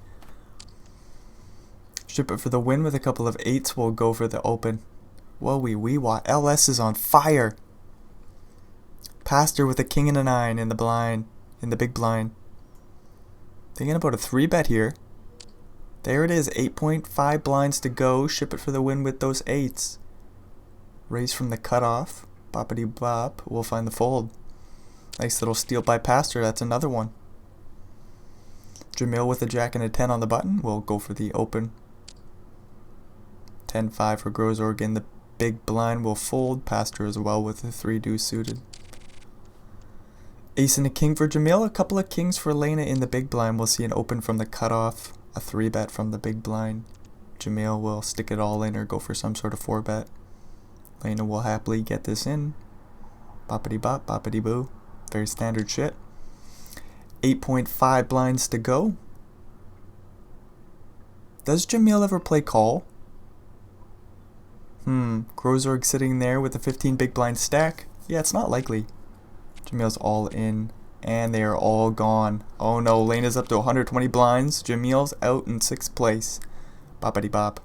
Ship it for the win with a couple of 8s. We'll go for the open. Whoa wee wah. LS is on fire. Pastor with a king and a 9 in the blind. In the big blind. Thinking about a 3-bet here. There it is. 8.5 blinds to go. Ship it for the win with those 8s. Raise from the cutoff. Boppity bop. We'll find the fold. Nice little steal by Pastor. That's another one. Jamil with a jack and a 10 on the button. We'll go for the open. 10-5 for Grozorg in the big blind. Will fold. Pastor as well with the 3-deuce suited. Ace and a king for Jamil. A couple of kings for Lena in the big blind. We'll see an open from the cutoff. A 3-bet from the big blind. Jamil will stick it all in or go for some sort of 4-bet. Lena will happily get this in. Boppity bop, boppity boo. Very standard shit. 8.5 blinds to go. Does Jamil ever play call? Grozorg sitting there with a 15 big blind stack. Yeah, it's not likely. Jamil's all in. And they are all gone. Oh no, Lena's up to 120 blinds. Jamil's out in 6th place. Boppity bop.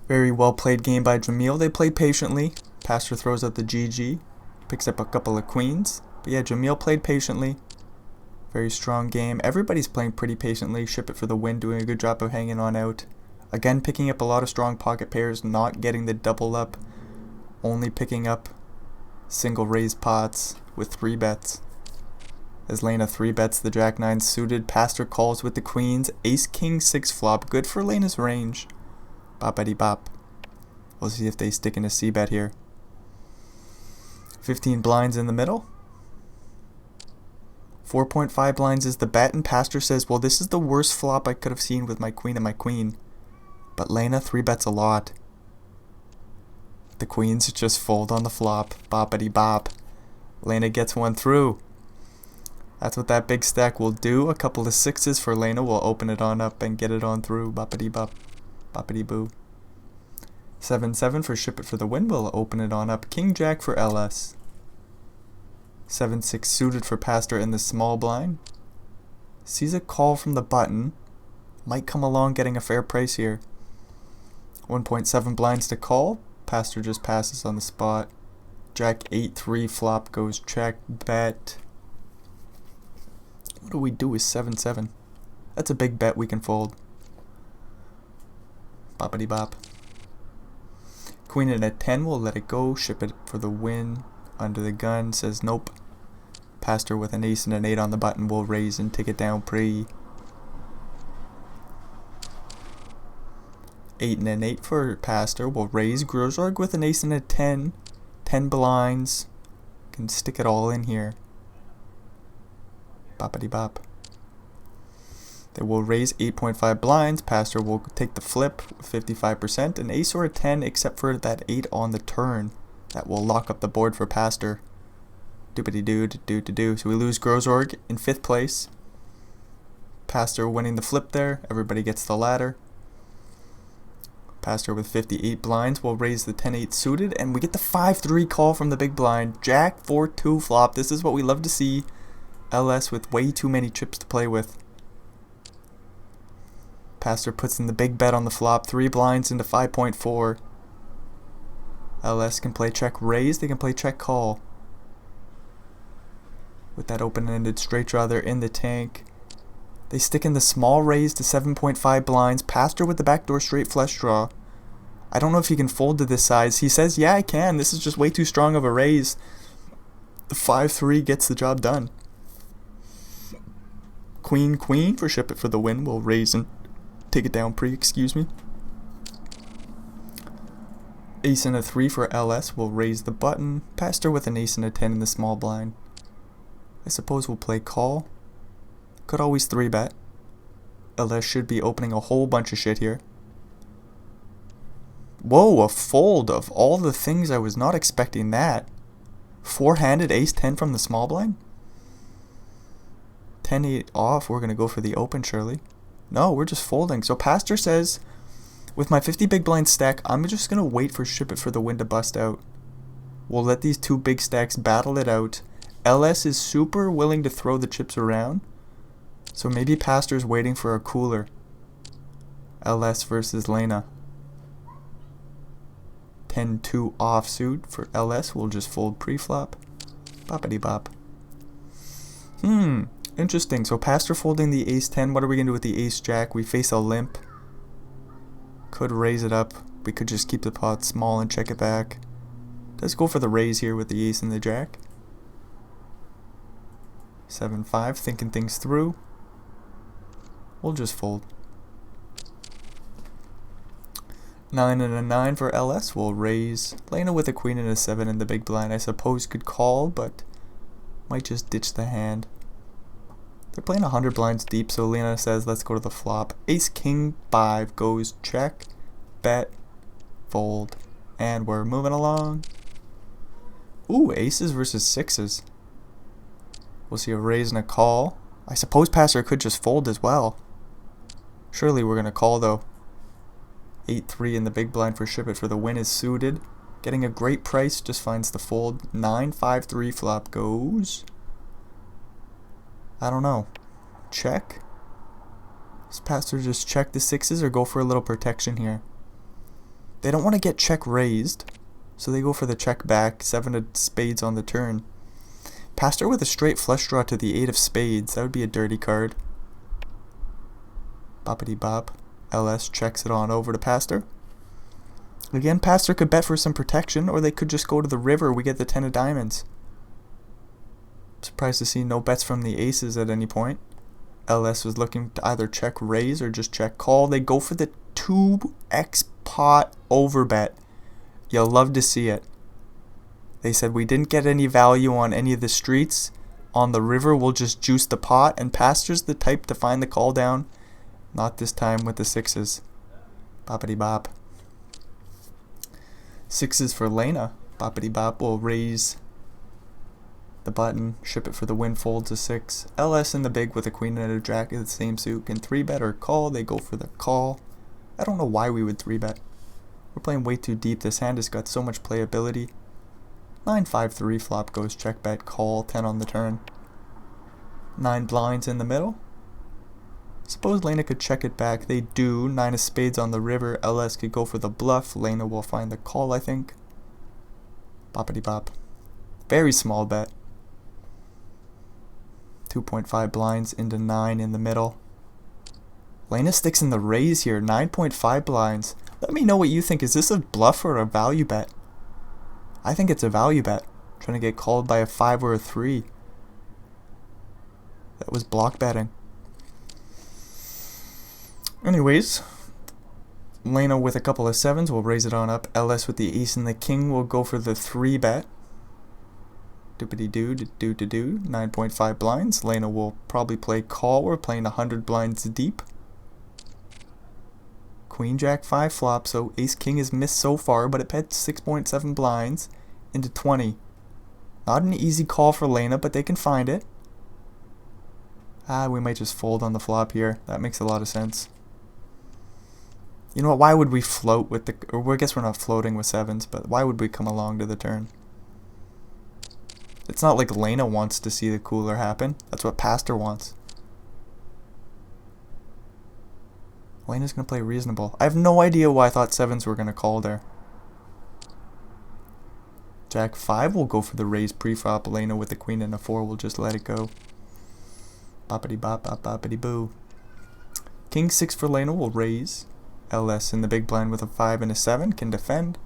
Very well played game by Jamil. They played patiently. Pastor throws out the GG. Picks up a couple of queens. But yeah, Jamil played patiently. Very strong game. Everybody's playing pretty patiently. Ship it for the win. Doing a good job of hanging on out. Again, picking up a lot of strong pocket pairs. Not getting the double up. Only picking up single raise pots with 3-bets. As Lena 3-bets the jack 9 suited. Pastor calls with the queens. Ace king 6 flop. Good for Lena's range. Boppity bop. We'll see if they stick in a c-bet here. 15 blinds in the middle. 4.5 blinds is the bet, and Pastor says, well, this is the worst flop I could have seen with my queen and my queen. But Lena 3-bets a lot. The queens just fold on the flop. Boppity bop. Lena gets one through. That's what that big stack will do. A couple of 6s for Lena. We'll open it on up and get it on through. Boppity bop. Boppity boo. 7-7 for ship it for the win. We'll open it on up. King jack for LS. 7-6 suited for Pastor in the small blind. Sees a call from the button. Might come along getting a fair price here. 1.7 blinds to call. Pastor just passes on the spot. Jack 8-3 flop goes check, bet. What do we do with 7-7? That's a big bet we can fold. Boppity bop. Queen in a 10, we'll let it go, ship it for the win. Under the gun, says nope. Pastor with an ace and an 8 on the button will raise and take it down pre. 8 and an 8 for Pastor will raise. Grozorg with an ace and a 10. 10 blinds. Can stick it all in here. Boppity bop. They will raise 8.5 blinds. Pastor will take the flip, 55%. An ace or a 10 except for that 8 on the turn. That will lock up the board for Pastor. Doopity doo. So we lose Grozorg in 5th place. Pastor winning the flip there. Everybody gets the ladder. Pastor with 58 blinds will raise the 10-8 suited. And we get the 5-3 call from the big blind. Jack 4-2 flop. This is what we love to see. LS with way too many chips to play with. Pastor puts in the big bet on the flop. 3 blinds into 5.4. LS can play check raise. They can play check call. With that open-ended straight draw, they're in the tank. They stick in the small raise to 7.5 blinds. Pastor with the backdoor straight flush draw. I don't know if he can fold to this size. He says, yeah, I can. This is just way too strong of a raise. The 5-3 gets the job done. Queen for ship it for the win. We'll raise and take it down pre, excuse me. Ace and a 3 for LS will raise the button. Pastor with an ace and a 10 in the small blind. I suppose we'll play call. Could always 3-bet. LS should be opening a whole bunch of shit here. Whoa, a fold of all the things. I was not expecting that. 4-handed ace 10 from the small blind. 10-8 off. We're going to go for the open surely. No, we're just folding. So Pastor says, with my 50 big blind stack, I'm just going to wait for ship it for the win to bust out. We'll let these two big stacks battle it out. LS is super willing to throw the chips around. So maybe Pastor's waiting for a cooler. LS versus Lena. 10-2 offsuit for LS. We'll just fold pre-flop. Boppity bop. Interesting. So Pastor folding the ace 10. What are we going to do with the ace jack? We face a limp. Could raise it up. We could just keep the pot small and check it back. Let's go for the raise here with the ace and the jack. 7-5. Thinking things through. We'll just fold. 9 and a 9 for LS. We'll raise. Lena with a queen and a 7 in the big blind. I suppose could call, but might just ditch the hand. They're playing 100 blinds deep, so Lena says let's go to the flop. Ace King 5 goes check, bet, fold, and we're moving along. Ooh, aces versus sixes. We'll see a raise and a call. I suppose Pastor could just fold as well. Surely we're going to call though. 8-3 in the big blind for ship it for the win is suited. Getting a great price, just finds the fold. 9-5-3 flop goes. I don't know. Check? Does Pastor just check the sixes or go for a little protection here? They don't want to get check raised, so they go for the check back. 7 of spades on the turn. Pastor with a straight flush draw to the 8 of spades. That would be a dirty card. Boppity bop. LS checks it on over to Pastor. Again, Pastor could bet for some protection, or they could just go to the river. We get the 10 of diamonds. Surprised to see no bets from the aces at any point. LS was looking to either check raise or just check call. They go for the 2x pot overbet. You'll love to see it. They said we didn't get any value on any of the streets. On the river, we'll just juice the pot. And Pastor's the type to find the call down. Not this time with the sixes. Boppity bop. Sixes for Lena. Boppity bop will raise the button. Ship it for the win, folds a 6. LS in the big with a queen and a jack in the same suit. Can 3-bet or call. They go for the call. I don't know why we would 3-bet. We're playing way too deep. This hand has got so much playability. 9-5-3 flop goes check bet call. 10 on the turn. 9 blinds in the middle. Suppose Lena could check it back. They do. 9 of spades on the river. LS could go for the bluff. Lena will find the call, I think. Boppity bop. Very small bet. 2.5 blinds into 9 in the middle. Lena sticks in the raise here. 9.5 blinds. Let me know what you think. Is this a bluff or a value bet? I think it's a value bet. Trying to get called by a 5 or a 3. That was block betting. Anyways, Lena with a couple of 7s will raise it on up. LS with the ace and the king will go for the 3 bet. Doopity-doo, do-do-do-do. 9.5 blinds. Lena will probably play call. We're playing 100 blinds deep. Queen Jack 5 flop, so ace king is missed so far, but it bet 6.7 blinds into 20. Not an easy call for Lena, but they can find it. We might just fold on the flop here. That makes a lot of sense. You know what, why would we float with the... Or I guess we're not floating with 7s, but why would we come along to the turn? It's not like Lena wants to see the cooler happen. That's what Pastor wants. Lena's going to play reasonable. I have no idea why I thought 7s were going to call there. Jack 5 will go for the raise pre-flop. Lena with the queen and a 4 will just let it go. Boppity bop, bop, boppity boo. King 6 for Lena will raise. LS in the big blind with a 5 and a 7 can defend.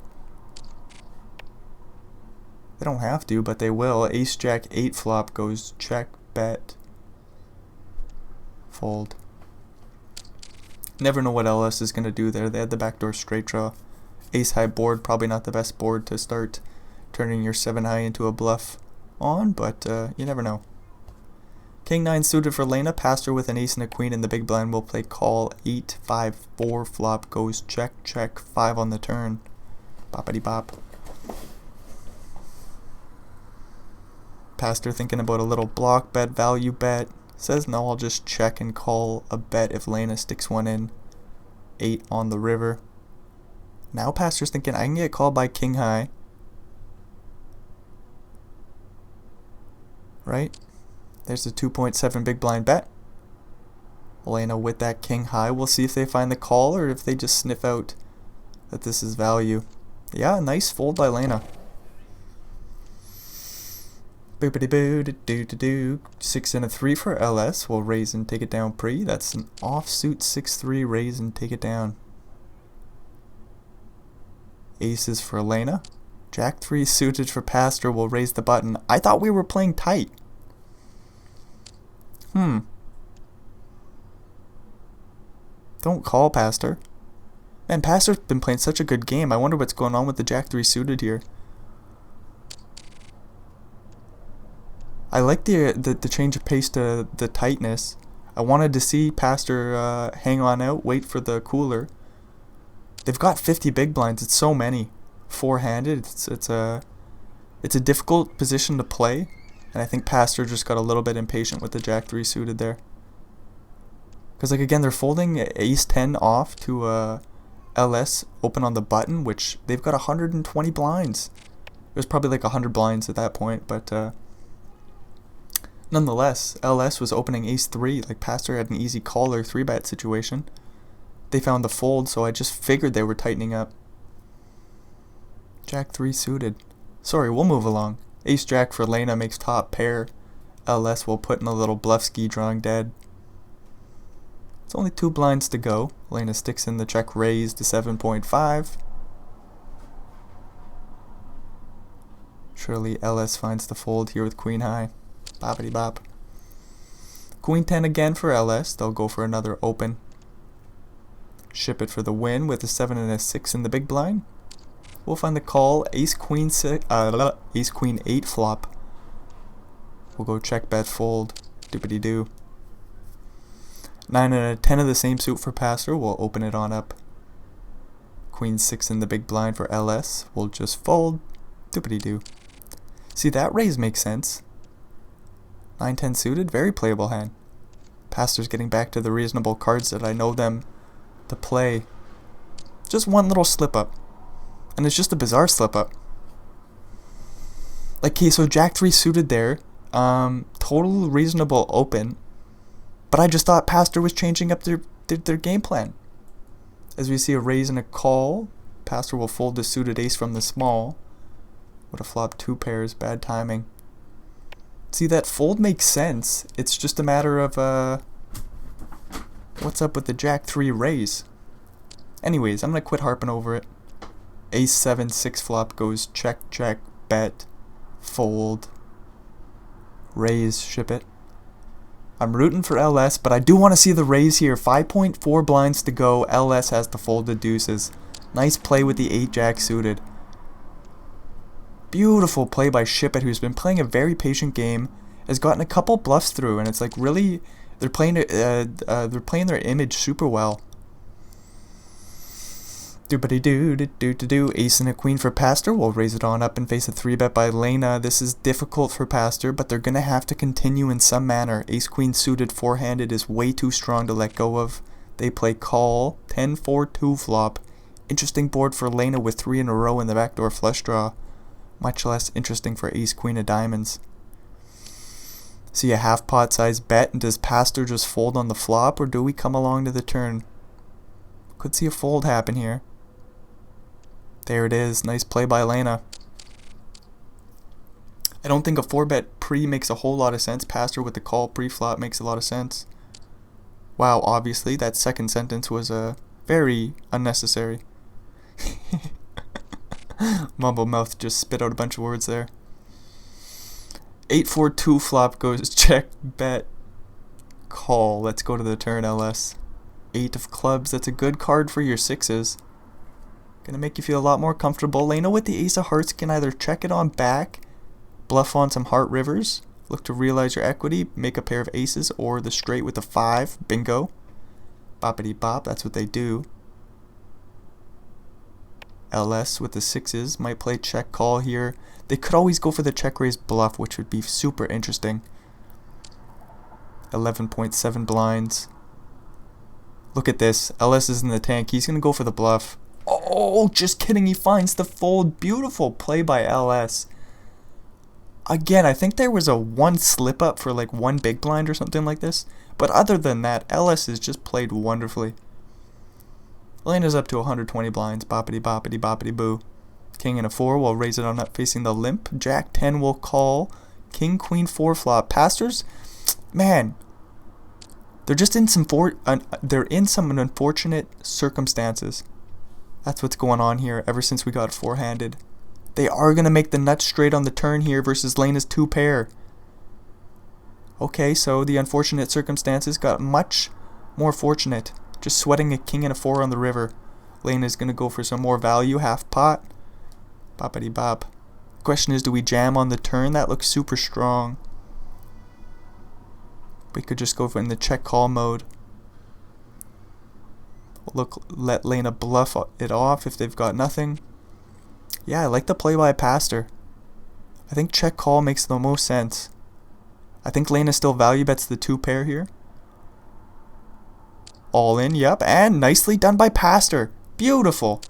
They don't have to, but they will. Ace Jack 8 flop goes check, bet, fold. Never know what LS is going to do there. They had the backdoor straight draw. Ace high board, probably not the best board to start turning your 7 high into a bluff on, but you never know. King 9 suited for Lena. Pastor with an ace and a queen in the big blind will play call. 8, 5, 4 flop goes check, check, 5 on the turn. Boppity bop. Pastor thinking about a little block bet, value bet. Says no, I'll just check and call a bet if Lena sticks one in. 8 on the river. Now Pastor's thinking I can get called by king high. Right? There's a 2.7 big blind bet. Lena with that king high. We'll see if they find the call or if they just sniff out that this is value. Yeah, nice fold by Lena. Boopity boo, do do do do. 6 and a 3 for LS. We'll raise and take it down pre. That's an offsuit 6-3 raise and take it down. Aces for Lena. Jack 3 suited for Pastor will raise the button. I thought we were playing tight. Don't call, Pastor. Man, Pastor's been playing such a good game. I wonder what's going on with the Jack 3 suited here. I like the change of pace to the tightness. I wanted to see Pastor hang on out, wait for the cooler. They've got 50 big blinds. It's so many. Four-handed. It's a difficult position to play. And I think Pastor just got a little bit impatient with the Jack 3 suited there. Because, like, again, they're folding Ace 10 off to LS open on the button, which they've got 120 blinds. It was probably like 100 blinds at that point, but nonetheless, LS was opening Ace 3. Like, Pastor had an easy call or 3-bet situation. They found the fold, so I just figured they were tightening up. Jack 3 suited. Sorry, we'll move along. Ace Jack for Lena makes top pair. LS will put in a little bluff ski drawing dead. It's only 2 blinds to go. Lena sticks in the check raise to 7.5. Surely LS finds the fold here with queen high. Boppity bop. Queen 10 again for LS. They'll go for another open. Ship it for the win with a 7 and a 6 in the big blind. We'll find the call. Ace Queen 8 flop. We'll go check, bet, fold. Doopity doo. 9 and a 10 of the same suit for Pastor. We'll open it on up. Queen 6 in the big blind for LS. We'll just fold. Doopity doo. See, that raise makes sense. 9-10 suited. Very playable hand. Pastor's getting back to the reasonable cards that I know them to play. Just one little slip up. And it's just a bizarre slip up. Like, okay, so Jack 3 suited there. Total reasonable open. But I just thought Pastor was changing up their game plan. As we see a raise and a call, Pastor will fold the suited ace from the small. Would have flopped 2 pairs, bad timing. See, that fold makes sense. It's just a matter of what's up with the Jack 3 raise. Anyways, I'm gonna quit harping over it. Ace 7 6 flop goes check check bet fold raise, ship it. I'm rooting for LS, but I do want to see the raise here. 5.4 blinds to go. LS has the folded deuces. Nice play with the 8 Jack suited. Beautiful play by Ship It, who's been playing a very patient game. Has gotten a couple bluffs through, and it's like really they're playing their image super well. Do. Ace and a queen for Pastor. We'll raise it on up and face a 3-bet by Lena. This is difficult for Pastor, but they're going to have to continue in some manner. Ace queen suited four-handed is way too strong to let go of. They play call. 10-4-2 flop. Interesting board for Lena with 3 in a row in the backdoor flush draw. Much less interesting for ace queen of diamonds. See a half pot size bet, and does Pastor just fold on the flop, or do we come along to the turn? Could see a fold happen here. There it is. Nice play by Lena. I don't think a 4-bet pre makes a whole lot of sense. Pastor with the call pre-flop makes a lot of sense. Wow, obviously that second sentence was very unnecessary. Mumble mouth just spit out a bunch of words there. 8-4-2 flop goes check bet call. Let's go to the turn, LS. 8 of clubs. That's a good card for your 6s. Gonna make you feel a lot more comfortable. Lena with the ace of hearts can either check it on back, bluff on some heart rivers, look to realize your equity, make a pair of aces, or the straight with the 5. Bingo. Boppity bop, that's what they do. LS with the 6s might play check call here. They could always go for the check raise bluff, which would be super interesting. 11.7 blinds. Look at this. LS is in the tank. He's gonna go for the bluff. Oh, just kidding. He finds the fold. Beautiful play by LS. Again, I think there was a 1 slip up for like 1 big blind or something like this. But other than that, LS has just played wonderfully. Lena's up to 120 blinds. Boppity boppity boppity boo. King and a 4 will raise it on up facing the limp. Jack 10 will call. King queen 4 flop. Pastors, man, they're just in some unfortunate circumstances. That's what's going on here ever since we got four-handed. They are going to make the nuts straight on the turn here versus Lena's 2 pair. Okay, so the unfortunate circumstances got much more fortunate. Just sweating a king and a 4 on the river. Lena's going to go for some more value, half pot. Boppity bop. Question is, do we jam on the turn? That looks super strong. We could just go for in the check call mode. Look, let Lena bluff it off if they've got nothing. Yeah, I like the play by Pastor. I think check call makes the most sense. I think Lena still value bets the 2 pair here. All in, yep, and nicely done by Pastor. Beautiful.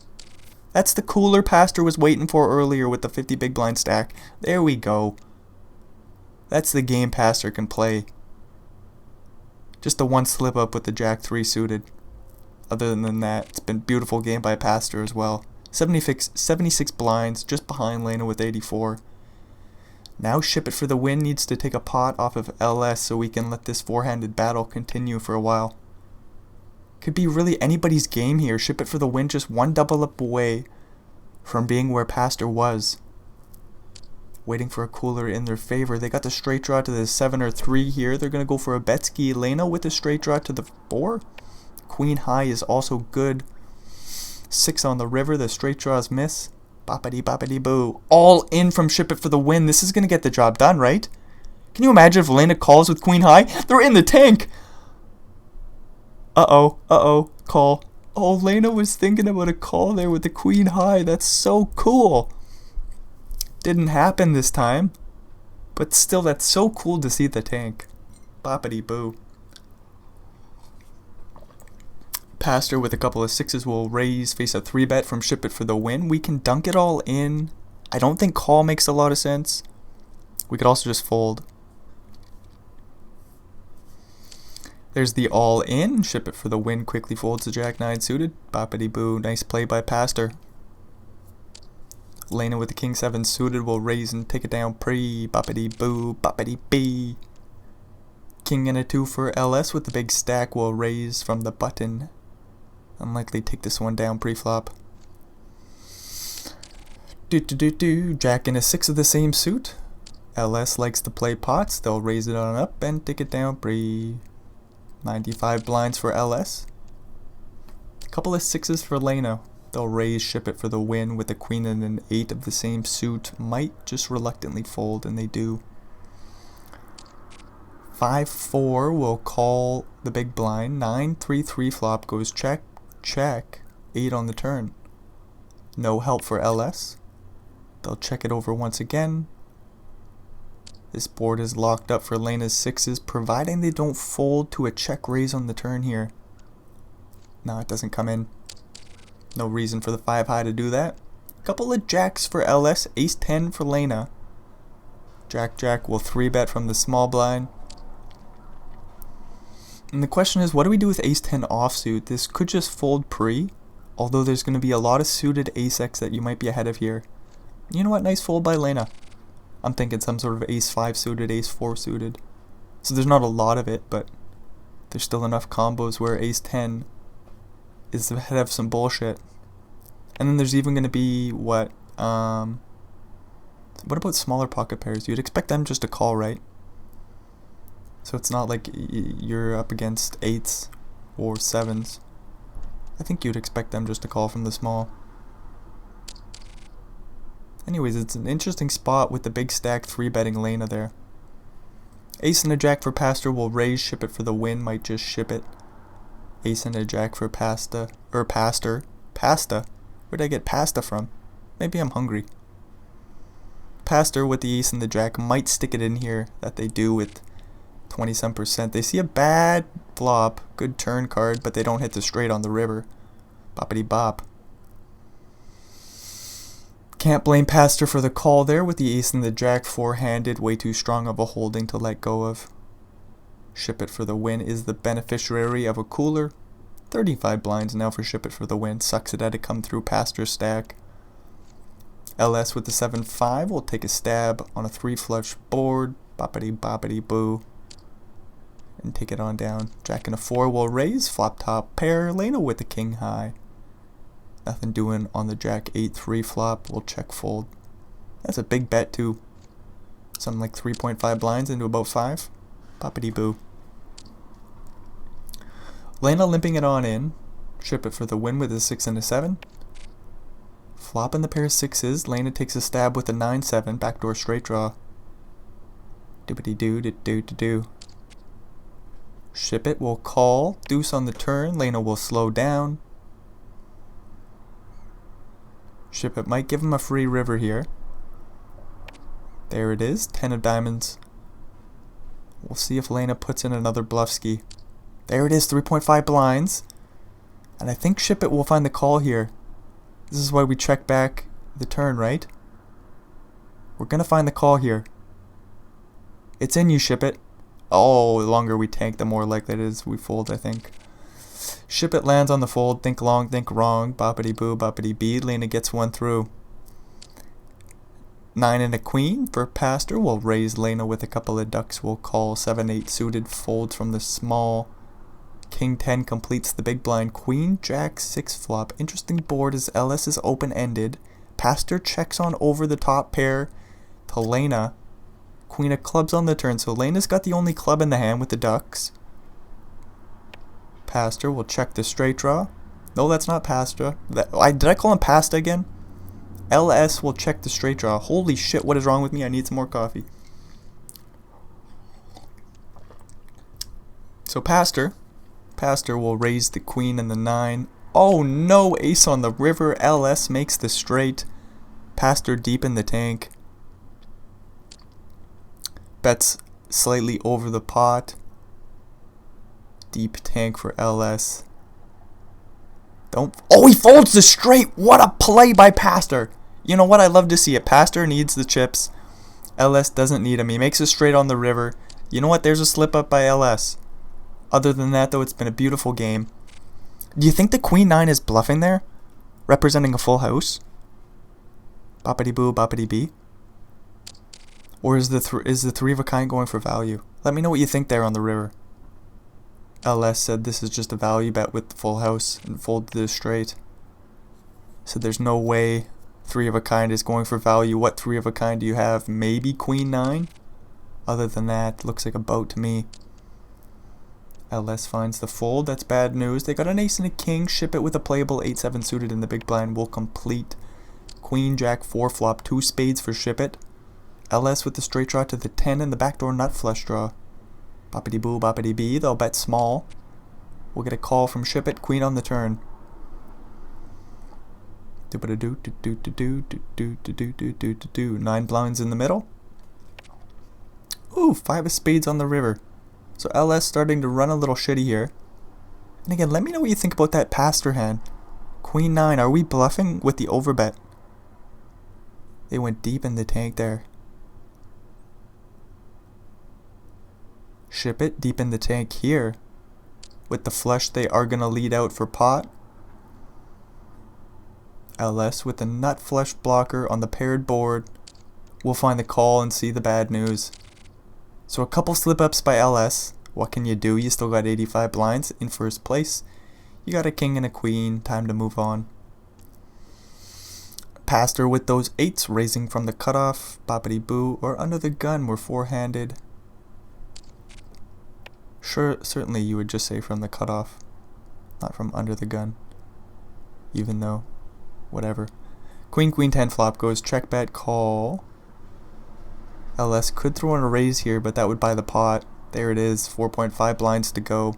That's the cooler Pastor was waiting for earlier with the 50 big blind stack. There we go. That's the game Pastor can play. Just the 1 slip up with the Jack 3 suited. Other than that, it's been a beautiful game by Pastor as well. 76 blinds, just behind Lena with 84. Now Ship It for the win needs to take a pot off of LS so we can let this four-handed battle continue for a while. Could be really anybody's game here. Ship It for the win, just 1 double up away from being where Pastor was. Waiting for a cooler in their favor. They got the straight draw to the 7 or 3 here. They're going to go for a Betsky. Lena with the straight draw to the 4. Queen high is also good. 6 on the river. The straight draws miss. Boppity boppity boo. All in from Ship It for the win. This is going to get the job done, right? Can you imagine if Lena calls with queen high? They're in the tank. Uh-oh. Call. Oh, Lena was thinking about a call there with the queen high. That's so cool. Didn't happen this time. But still, that's so cool to see the tank. Boppity boo. Pastor with a couple of 6s will raise, face a 3-bet from Ship It for the win. We can dunk it all in. I don't think call makes a lot of sense. We could also just fold. There's the all in. Ship it for the win. Quickly folds the jack 9 suited. Boppity boo. Nice play by Pastor. Lena with the king 7 suited will raise and take it down pre. Boppity boo. Boppity bee. King and a 2 for LS with the big stack will raise from the button. Unlikely take this one down pre-flop. Jack and a 6 of the same suit. LS likes to play pots. They'll raise it on up and take it down pre. 95 blinds for LS. A couple of 6s for Lena. They'll raise, ship it for the win with a queen and an 8 of the same suit. Might just reluctantly fold, and they do. 5-4 will call the big blind. 9-3-3 flop goes check, check. 8 on the turn. No help for LS. They'll check it over once again. This board is locked up for Lena's 6s, providing they don't fold to a check raise on the turn here. No, it doesn't come in. No reason for the 5 high to do that. Couple of jacks for LS, ace 10 for Lena. Jack Jack will 3-bet from the small blind. And the question is, what do we do with ace 10 offsuit? This could just fold pre, although there's going to be a lot of suited ace X that you might be ahead of here. You know what? Nice fold by Lena. I'm thinking some sort of ace 5 suited, ace 4 suited. So there's not a lot of it, but there's still enough combos where ace 10 is ahead of some bullshit. And then there's even going to be what about smaller pocket pairs? You'd expect them just to call, right? So it's not like you're up against 8s or 7s. I think you'd expect them just to call from the small. Anyways, it's an interesting spot with the big stack 3-betting Lena there. Ace and a jack for Pastor will raise, ship it for the win, might just ship it. Ace and a jack for Pastor. Pasta? Where'd I get pasta from? Maybe I'm hungry. Pastor with the ace and the jack might stick it in here, that they do with 20-some%. They see a bad flop, good turn card, but they don't hit the straight on the river. Boppity bop. Can't blame Pastor for the call there with the ace and the jack 4-handed, way too strong of a holding to let go of. Ship it for the win is the beneficiary of a cooler. 35 blinds now for ship it for the win. Sucks it had to come through Pastor's stack. LS with the 7-5 will take a stab on a 3-flush board. Boppity boppity boo. And take it on down. Jack and a 4 will raise. Flop top pair. Lena with the king high. Nothing doing on the jack 8-3 flop. We'll check fold. That's a big bet too. Something like 3.5 blinds into about 5. Boppity boo. Lena limping it on in. Ship it for the win with a 6 and a 7. Flopping the pair of 6s. Lena takes a stab with a 9-7. Backdoor straight draw. Doobity doo doo doo doo. Ship it will call. Deuce on the turn. Lena will slow down. Ship it might give him a free river here. There it is. 10 of diamonds. We'll see if Lena puts in another bluff ski. There it is. 3.5 blinds. And I think Ship it will find the call here. This is why we check back the turn, right? We're going to find the call here. It's in you, Ship it. Oh, the longer we tank, the more likely it is we fold, I think. Ship it lands on the fold. Think long, think wrong. Boppity boo, boppity bee. Lena gets one through. 9 and a queen for Pastor. We'll raise Lena with a couple of ducks. We'll call 7-8 suited. Folds from the small. King 10 completes the big blind. Queen Jack 6 flop. Interesting board as LS is open-ended. Pastor checks on over the top pair to Lena. Queen of clubs on the turn. So Lena's got the only club in the hand with the ducks. Pastor will check the straight draw. No, that's not Pastor. Did I call him Pasta again? LS will check the straight draw. Holy shit, what is wrong with me? I need some more coffee. So Pastor will raise the queen and the 9. Oh no, ace on the river. LS makes the straight. Pastor deep in the tank. Bets slightly over the pot. Deep tank for LS. Oh, he folds the straight. What a play by Pastor. You know what? I love to see it. Pastor needs the chips. LS doesn't need them. He makes a straight on the river. You know what? There's a slip up by LS. Other than that, though, it's been a beautiful game. Do you think the Queen 9 is bluffing there? Representing a full house? Boppity boo, boppity bee. Or is the three of a kind going for value? Let me know what you think there on the river. LS said this is just a value bet with the full house and folded this straight. Said there's no way three of a kind is going for value. What three of a kind do you have? Maybe Queen 9? Other than that, looks like a boat to me. LS finds the fold. That's bad news. They got an ace and a king. Ship it with a playable 8-7 suited in the big blind. Will complete. Queen, jack, 4 flop. 2 spades for ship it. LS with the straight draw to the 10 and the backdoor nut flush draw. Boppity boo, boppity bee. They'll bet small. We'll get a call from ship it. Queen on the turn. 9 blinds in the middle. Ooh, 5 of spades on the river. So LS starting to run a little shitty here. And again, let me know what you think about that pastor hand. Queen 9, are we bluffing with the overbet? They went deep in the tank there. Ship it deep in the tank here. With the flush, they are going to lead out for pot. LS with the nut flush blocker on the paired board. We'll find the call and see the bad news. So a couple slip-ups by LS. What can you do? You still got 85 blinds in first place. You got a king and a queen. Time to move on. Pastor with those 8s raising from the cutoff. Boppity boo. Or under the gun. We're four-handed. Sure, certainly you would just say from the cutoff. Not from under the gun. Even though. Whatever. Queen, queen 10 flop goes. Check bet, call. LS could throw in a raise here, but that would buy the pot. There it is, 4.5 blinds to go.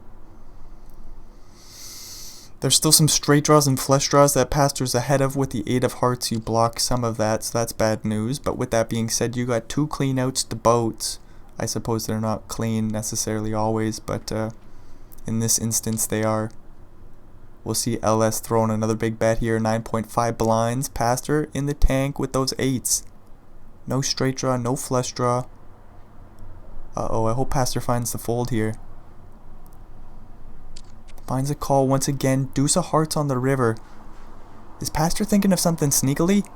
There's still some straight draws and flush draws that Pastor's ahead of with the 8 of hearts. You block some of that, so that's bad news. But with that being said, you got 2 clean outs to boats. I suppose they're not clean necessarily always, but in this instance they are. We'll see LS throwing another big bet here, 9.5 blinds. Pastor in the tank with those 8s. No straight draw, no flush draw. Uh-oh, I hope Pastor finds the fold here. Finds a call once again. Deuce of hearts on the river. Is Pastor thinking of something sneakily?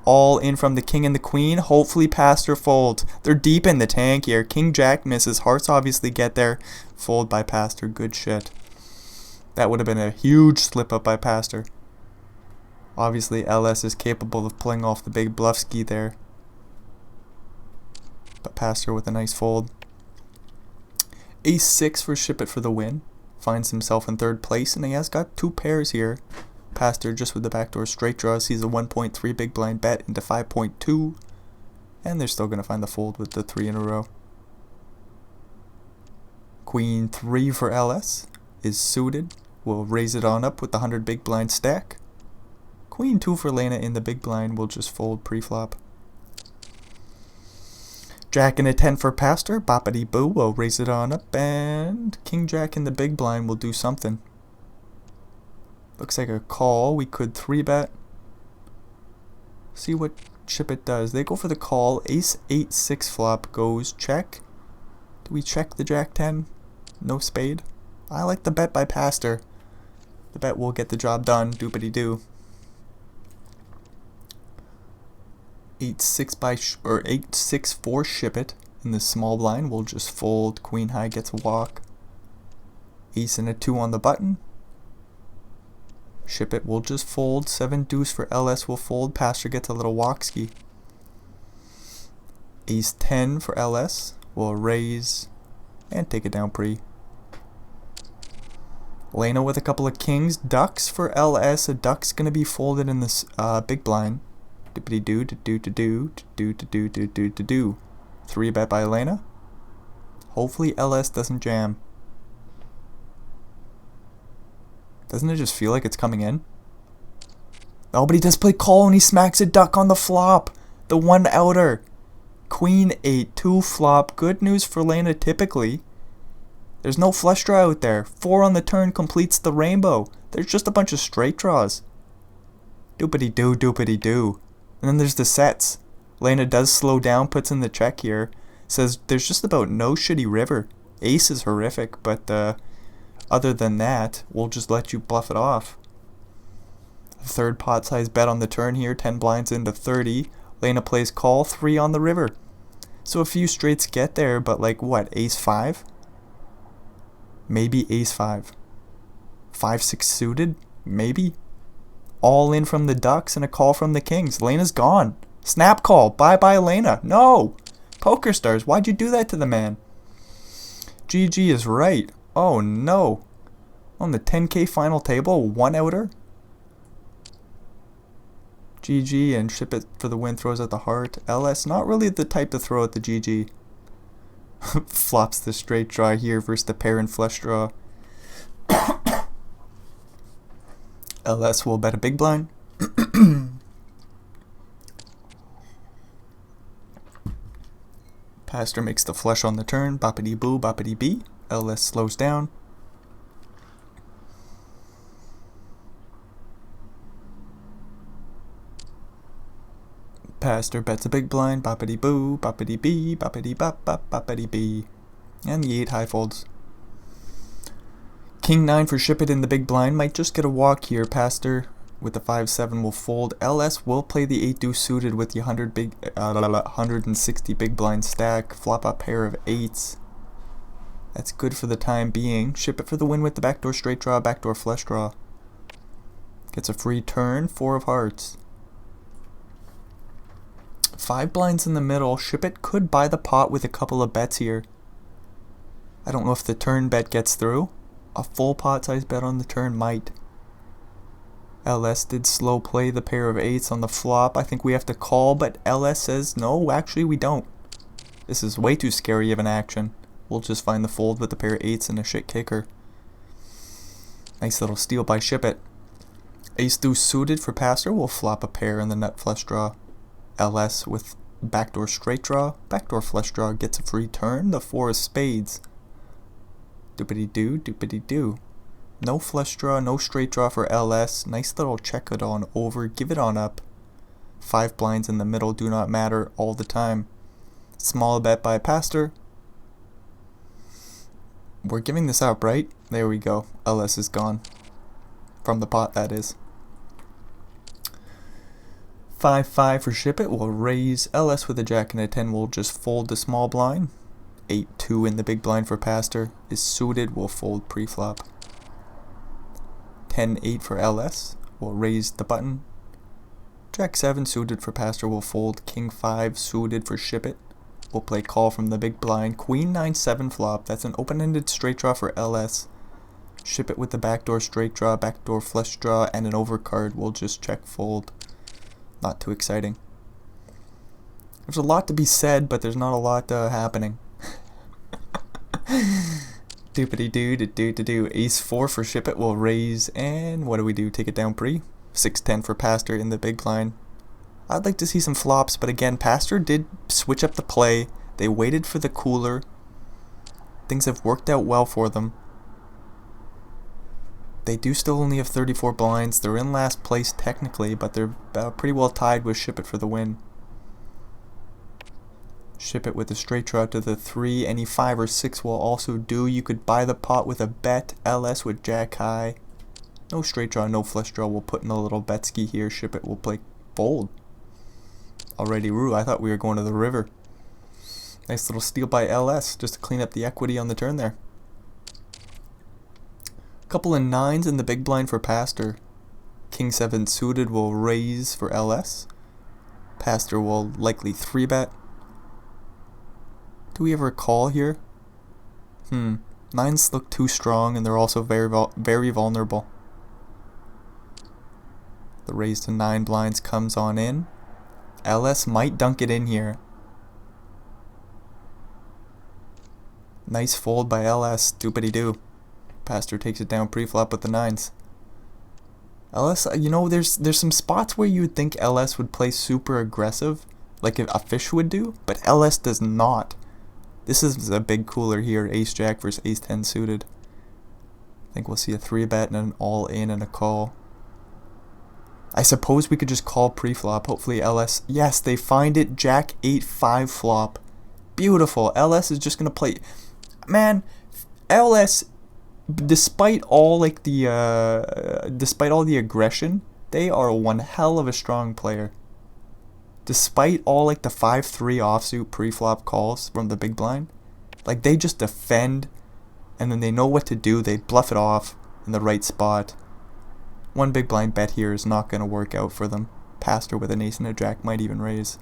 All in from the king and the queen. Hopefully Pastor folds. They're deep in the tank here. King jack misses. Hearts obviously get there. Fold by Pastor. Good shit. That would have been a huge slip up by Pastor. Obviously, LS is capable of pulling off the big bluff ski there. But Pastor with a nice fold. Ace 6 for ship it for the win. Finds himself in third place, and he has got 2 pairs here. Pastor just with the backdoor straight draw sees a 1.3 big blind bet into 5.2. And they're still going to find the fold with the 3 in a row. Queen 3 for LS is suited. We'll raise it on up with the 100 big blind stack. Queen 2 for Lena in the big blind will just fold pre-flop. Jack and a 10 for Pastor. Boppity boo. We'll raise it on up. And King Jack in the big blind will do something. Looks like a call. We could 3-bet. See what chip it does. They go for the call. Ace 8 6 flop goes check. Do we check the Jack 10? No spade. I like the bet by Pastor. The bet will get the job done. Doopity doo. 8-6 for ship it in the small blind. We'll just fold. Queen high gets a walk. Ace and a 2 on the button. Ship it. We'll just fold. 7 deuce for LS will fold. Pastor gets a little walk ski. Ace 10 for LS. We'll raise and take it down pre. Lena with a couple of kings. Ducks for LS. A duck's gonna be folded in this big blind. Dippity doo do do do do do do do do do do. 3-bet by Elena. Hopefully LS doesn't jam. Doesn't it just feel like it's coming in? Oh, but he does play call and he smacks a duck on the flop. The 1 outer. Queen 8 2 flop. Good news for Lena typically. There's no flush draw out there. 4 on the turn completes the rainbow. There's just a bunch of straight draws. Doopity doo doopity doo. And then there's the sets. Lena does slow down, puts in the check here. Says there's just about no shitty river. Ace is horrific, but other than that, we'll just let you bluff it off. Third pot size bet on the turn here, 10 blinds into 30. Lena plays call, 3 on the river. So a few straights get there, but like what, ace 5? Maybe ace 5. 5-6 suited? Maybe. All in from the ducks and a call from the kings. Lena's gone. Snap call. Bye-bye, Lena. No! Poker stars, why'd you do that to the man? GG is right. Oh no. On the 10K final table, 1-outer? GG and ship it for the win, throws out the heart. LS, not really the type to throw at the GG. Flops the straight draw here versus the pair and flush draw. LS will bet a big blind. Pastor makes the flush on the turn. Boppity boo, boppity bee. LS slows down. Pastor bets a big blind. Boppity boo, boppity bee, boppity bop, bop, boppity bee. And the 8 high folds. King 9 for ship it in the big blind. Might just get a walk here. Pastor with the 5-7 will fold. LS will play the 8 deuce suited with the 160 big blind stack. Flop a pair of 8s. That's good for the time being. Ship it for the win with the backdoor straight draw, backdoor flush draw. Gets a free turn. 4 of hearts. 5 blinds in the middle. Ship it could buy the pot with a couple of bets here. I don't know if the turn bet gets through. A full pot size bet on the turn might. LS did slow play the pair of 8s on the flop. I think we have to call, but LS says no, actually we don't. This is way too scary of an action. We'll just find the fold with the pair of 8s and a shit kicker. Nice little steal by ship it. Ace deuce suited for passer. We'll flop a pair in the nut flush draw. LS with backdoor straight draw. Backdoor flush draw gets a free turn. The 4 of spades. Doopity doo, doopity doo. No flush draw, no straight draw for LS. Nice little check it on over. Give it on up. 5 blinds in the middle do not matter all the time. Small bet by pastor. We're giving this up, right? There we go. LS is gone. From the pot, that is. 5-5 for ship it. We'll raise. LS with a jack and a 10 will just fold the small blind. 8-2 in the big blind for pastor. Is suited. We'll fold pre-flop. 10-8 for LS. We'll raise the button. Jack 7 suited for pastor. We'll fold. King 5 suited for ship it. We'll play call from the big blind. Queen 9-7 flop. That's an open-ended straight draw for LS. Ship it with the backdoor straight draw, backdoor flush draw, and an overcard. We'll just check fold. Not too exciting. There's a lot to be said, but there's not a lot happening. Doopity doo to do to do. Ace 4 for ship it will raise, and what do we do? Take it down pre. 6-10 for pastor in the big blind. I'd like to see some flops, but again, pastor did switch up the play. They waited for the cooler. Things have worked out well for them. They do still only have 34 blinds. They're in last place technically, but they're pretty well tied with ship it for the win. Ship it with a straight draw to the 3. Any 5 or 6 will also do. You could buy the pot with a bet. LS with jack high. No straight draw, no flush draw. We'll put in a little betski here. Ship it will play fold. Already Roo, I thought we were going to the river. Nice little steal by LS just to clean up the equity on the turn there. Couple of 9s in the big blind for pastor. King 7 suited will raise for LS. Pastor will likely 3-bet. Do we ever call here? 9s look too strong and they're also very vulnerable. The raise to 9 blinds comes on in. LS might dunk it in here. Nice fold by LS. Doopity doo. Pastor takes it down pre-flop with the 9s. LS, you know, there's some spots where you would think LS would play super aggressive, like a fish would do, but LS does not. This is a big cooler here. Ace Jack versus Ace 10 suited. I think we'll see a 3-bet and an all-in and a call. I suppose we could just call pre-flop. Hopefully LS... Yes, they find it. Jack 8-5 flop. Beautiful. LS is just going to play... Man, LS, despite all like the despite all the aggression, they are one hell of a strong player. Despite all like the 5-3 offsuit pre-flop calls from the big blind, like they just defend, and then they know what to do. They bluff it off in the right spot. One big blind bet here is not going to work out for them. Pastor with an ace and a jack might even raise.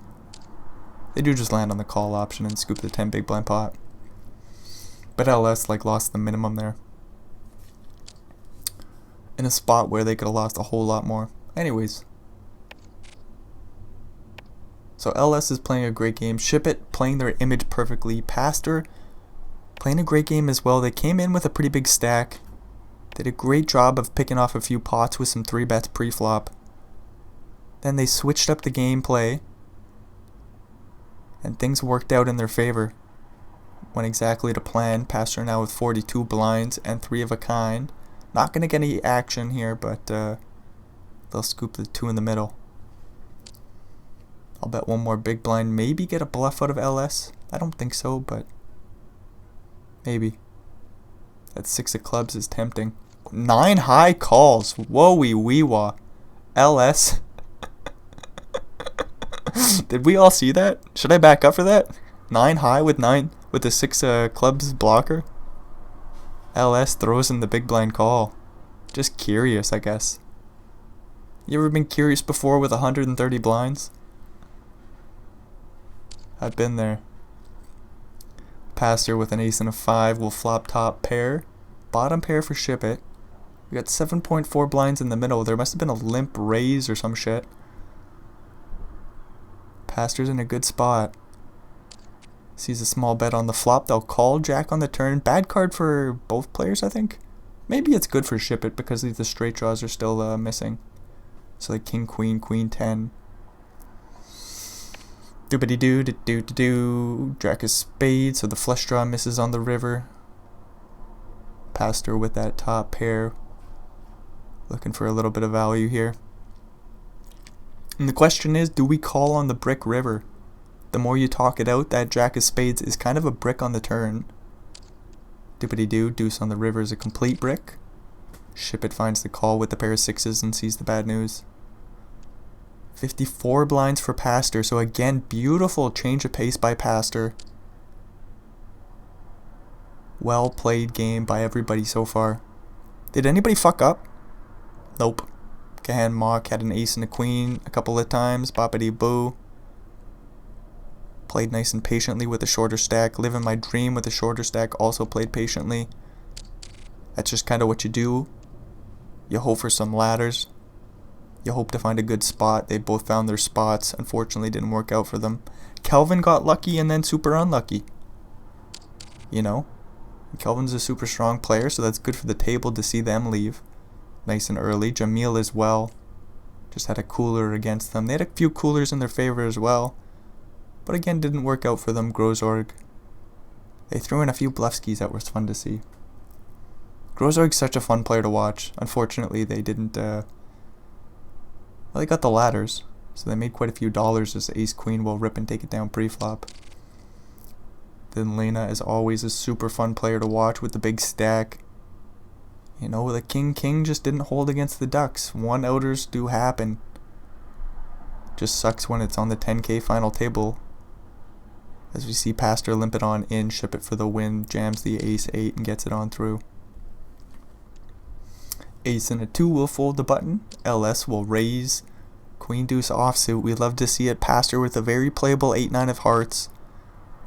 They do just land on the call option and scoop the 10 big blind pot. But LS like lost the minimum there, in a spot where they could have lost a whole lot more. Anyways, so LS is playing a great game. Ship It playing their image perfectly. Pastor playing a great game as well. They came in with a pretty big stack. Did a great job of picking off a few pots with some 3-bets pre-flop. Then they switched up the gameplay, and things worked out in their favor. Went exactly to plan. Pastor now with 42 blinds and 3 of a kind. Not going to get any action here, but they'll scoop the 2 in the middle. I'll bet one more big blind. Maybe get a bluff out of LS. I don't think so, but maybe. That 6 of clubs is tempting. 9 high calls. Whoa-wee-wee-wah. LS. Did we all see that? Should I back up for that? 9 high with the 6 clubs blocker. LS throws in the big blind call. Just curious, I guess. You ever been curious before with 130 blinds? I've been there. Pastor with an ace and a 5 will flop top pair. Bottom pair for Ship It. We got 7.4 blinds in the middle. There must have been a limp raise or some shit. Pastor's in a good spot. Sees a small bet on the flop. They'll call jack on the turn. Bad card for both players, I think. Maybe it's good for Ship It because the straight draws are still missing. So like king, queen, queen 10. Doobity doo doo doo doo. Jack of spades, so the flush draw misses on the river. Pastor with that top pair. Looking for a little bit of value here. And the question is, do we call on the brick river? The more you talk it out, that jack of spades is kind of a brick on the turn. Doobity doo, deuce on the river is a complete brick. Ship It finds the call with the pair of 6s and sees the bad news. 54 blinds for Pastor, so again, beautiful change of pace by Pastor. Well played game by everybody so far. Did anybody fuck up? Nope. Gahan Mock had an ace and a queen a couple of times. Boppity boo. Played nice and patiently with a shorter stack. Living my dream with a shorter stack. Also played patiently. That's just kind of what you do. You hope for some ladders. You hope to find a good spot. They both found their spots. Unfortunately, didn't work out for them. Kelvin got lucky and then super unlucky. You know? Kelvin's a super strong player, so that's good for the table to see them leave. Nice and early. Jamil as well. Just had a cooler against them. They had a few coolers in their favor as well. But again, didn't work out for them. Grozorg. They threw in a few bluffskis that was fun to see. Grozorg's such a fun player to watch. Unfortunately, they didn't... well, they got the ladders. So they made quite a few dollars as ace-queen will rip and take it down pre-flop. Then Lena is always a super fun player to watch with the big stack. You know, the king just didn't hold against the ducks. One-outers do happen. Just sucks when it's on the 10K final table. As we see Pastor limp it on in, Ship It for the win, jams the ace-8 and gets it on through. Ace and a 2 will fold the button. LS will raise. Queen deuce offsuit. We love to see it. Pastor with a very playable 8-9 of hearts.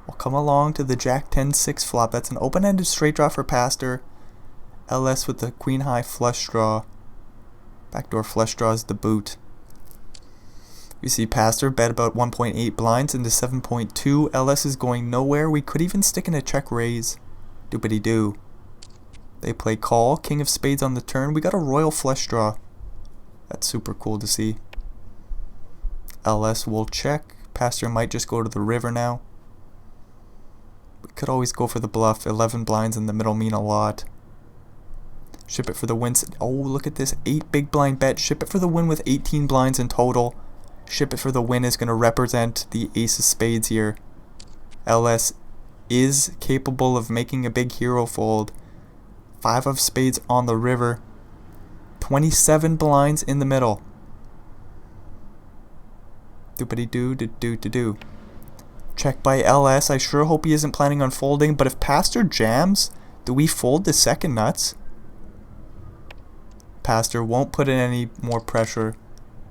We'll come along to the jack 10-6 flop. That's an open-ended straight draw for Pastor. LS with the queen high flush draw. Backdoor flush draws the boot. We see Pastor bet about 1.8 blinds into 7.2. LS is going nowhere. We could even stick in a check raise. Doopity doo. They play call. King of spades on the turn. We got a royal flush draw. That's super cool to see. LS will check. Pastor might just go to the river now. We could always go for the bluff. 11 blinds in the middle mean a lot. Ship It for the win. Oh, look at this. 8 big blind bet. Ship It for the win with 18 blinds in total. Ship It for the win is going to represent the ace of spades here. LS is capable of making a big hero fold. 5 of spades on the river. 27 blinds in the middle. Doopity-doo-doo-doo-doo-doo. Check by LS. I sure hope he isn't planning on folding, but if Pastor jams, do we fold the second nuts? Pastor won't put in any more pressure,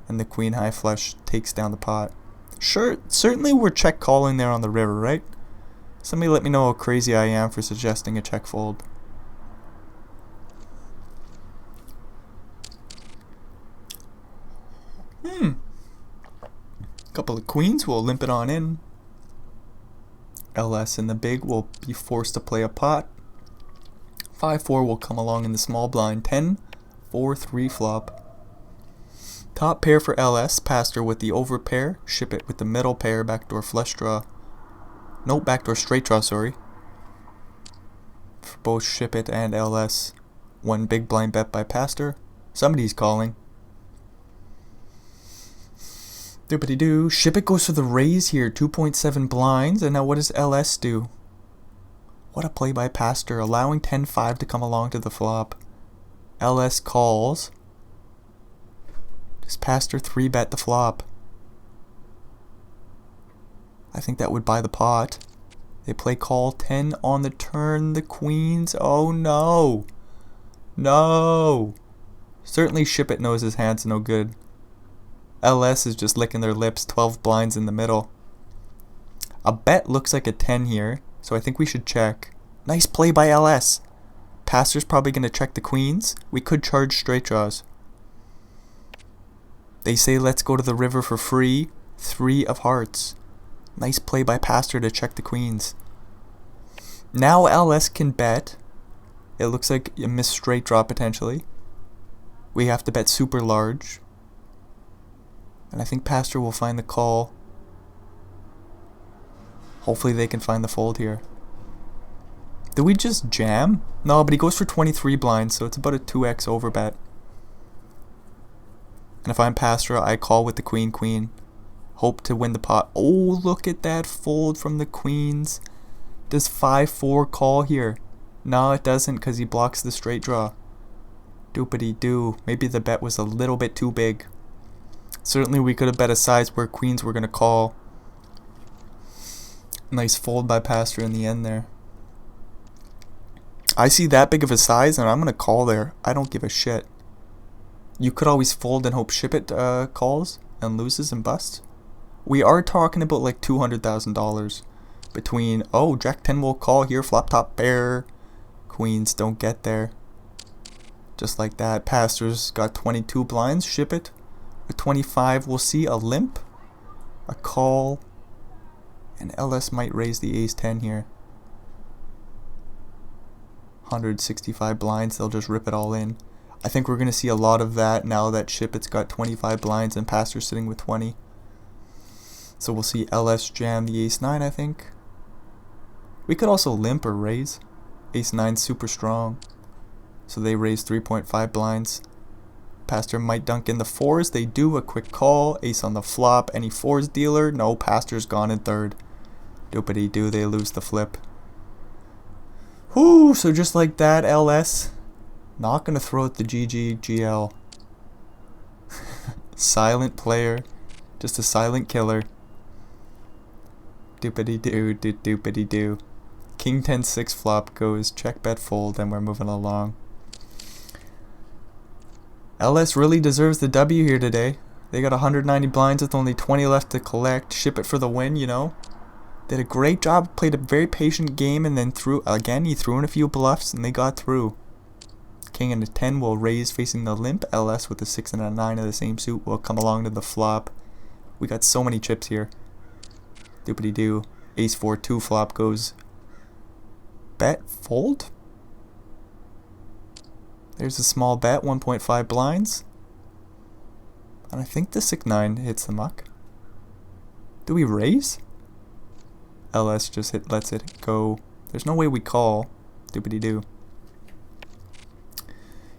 and the queen high flush takes down the pot. Sure, certainly we're check calling there on the river, right? Somebody let me know how crazy I am for suggesting a check fold. Couple of queens, we'll limp it on in. LS in the big will be forced to play a pot. 5-4 will come along in the small blind. 10-4-3 flop. Top pair for LS, Pastor with the over pair, ship it with the middle pair, backdoor flush draw. Nope, backdoor straight draw, sorry. For both ship it and LS. One big blind bet by Pastor. Somebody's calling. Doopity-doo. Ship it goes for the raise here. 2.7 blinds. And now what does LS do? What a play by Pastor. Allowing 10-5 to come along to the flop. LS calls. Does Pastor 3-bet the flop? I think that would buy the pot. They play call 10 on the turn. The queens. Oh no. No. Certainly Ship It knows his hand's no good. LS is just licking their lips. 12 blinds in the middle. A bet looks like a 10 here, so I think we should check. Nice play by LS. Pastor's probably going to check the queens. We could charge straight draws. They say let's go to the river for free. 3 of hearts. Nice play by Pastor to check the queens. Now LS can bet. It looks like a missed straight draw potentially. We have to bet super large. And I think Pastor will find the call. Hopefully they can find the fold here. Did we just jam? No, but he goes for 23 blinds, so it's about a 2x overbet. And if I'm Pastor, I call with the queen. Hope to win the pot. Oh, look at that fold from the queens. Does 5-4 call here? No, it doesn't because he blocks the straight draw. Doopity-doo. Maybe the bet was a little bit too big. Certainly we could have bet a size where queens were going to call. Nice fold by Pastor in the end there. I see that big of a size and I'm going to call there. I don't give a shit. You could always fold and hope Ship It calls and loses and busts. We are talking about like $200,000 between, oh, Jack 10 will call here, flop top pair. Queens don't get there. Just like that. Pastor's got 22 blinds. Ship It. At 25, we'll see a limp, a call, and LS might raise the ace 10 here. 165 blinds, they'll just rip it all in. I think we're going to see a lot of that now that Ship It's got 25 blinds and Pastor sitting with 20. So we'll see LS jam the ace 9, I think. We could also limp or raise. Ace 9's super strong. So they raise 3.5 blinds. Pastor might dunk in the 4s. They do a quick call. Ace on the flop. Any 4s dealer? No, Pastor's gone in third. Doopity-doo, they lose the flip. Whoo, so just like that, LS. Not going to throw out the GG, Silent player. Just a silent killer. Doopity-doo, doopity-doo. King 10-6 flop goes. Check, bet, fold, and we're moving along. LS really deserves the W here today. They got 190 blinds with only 20 left to collect. Ship It for the win, you know. Did a great job, played a very patient game, and then he threw in a few bluffs, and they got through. King and a 10 will raise facing the limp. LS with a 6 and a 9 of the same suit will come along to the flop. We got so many chips here. Doopity-doo. Ace 4-2 flop goes. Bet, fold? There's a small bet, 1.5 blinds. And I think the 6-9 hits the muck. Do we raise? LS just lets it go. There's no way we call. Doopity-doo.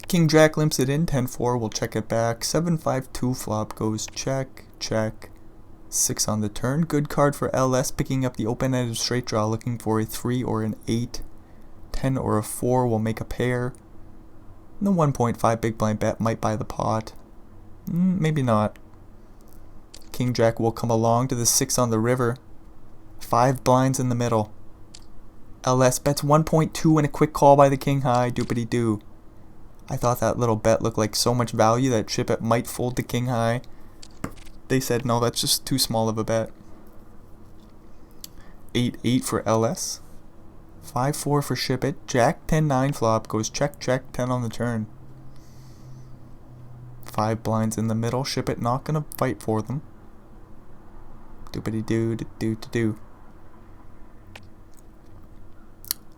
King Jack limps it in, 10-4, we'll check it back. 7-5-2 flop goes check, check. 6 on the turn. Good card for LS, picking up the open-ended straight draw, looking for a 3 or an 8. 10 or a 4 will make a pair. And the 1.5 big blind bet might buy the pot. Maybe not. King Jack will come along to the 6 on the river. 5 blinds in the middle. LS bets 1.2 and a quick call by the King High. Doopity-doo. I thought that little bet looked like so much value that Ship It might fold the King High. They said no, that's just too small of a bet. 8-8 for LS. 5-4 for Ship It. Jack 10-9 flop goes check check 10 on the turn. 5 blinds in the middle. Ship It not gonna fight for them. Doopity doo do do do do.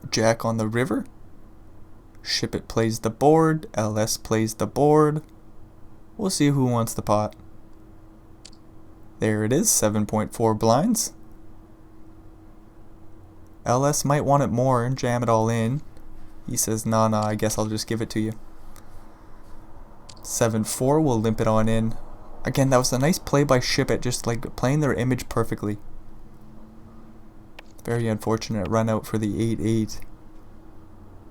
Jack on the river. Ship It plays the board. LS plays the board. We'll see who wants the pot. There it is, 7.4 blinds. LS might want it more and jam it all in. He says, nah, I guess I'll just give it to you. 7-4, we'll limp it on in. Again, that was a nice play by Ship It, just like playing their image perfectly. Very unfortunate run out for the 8-8.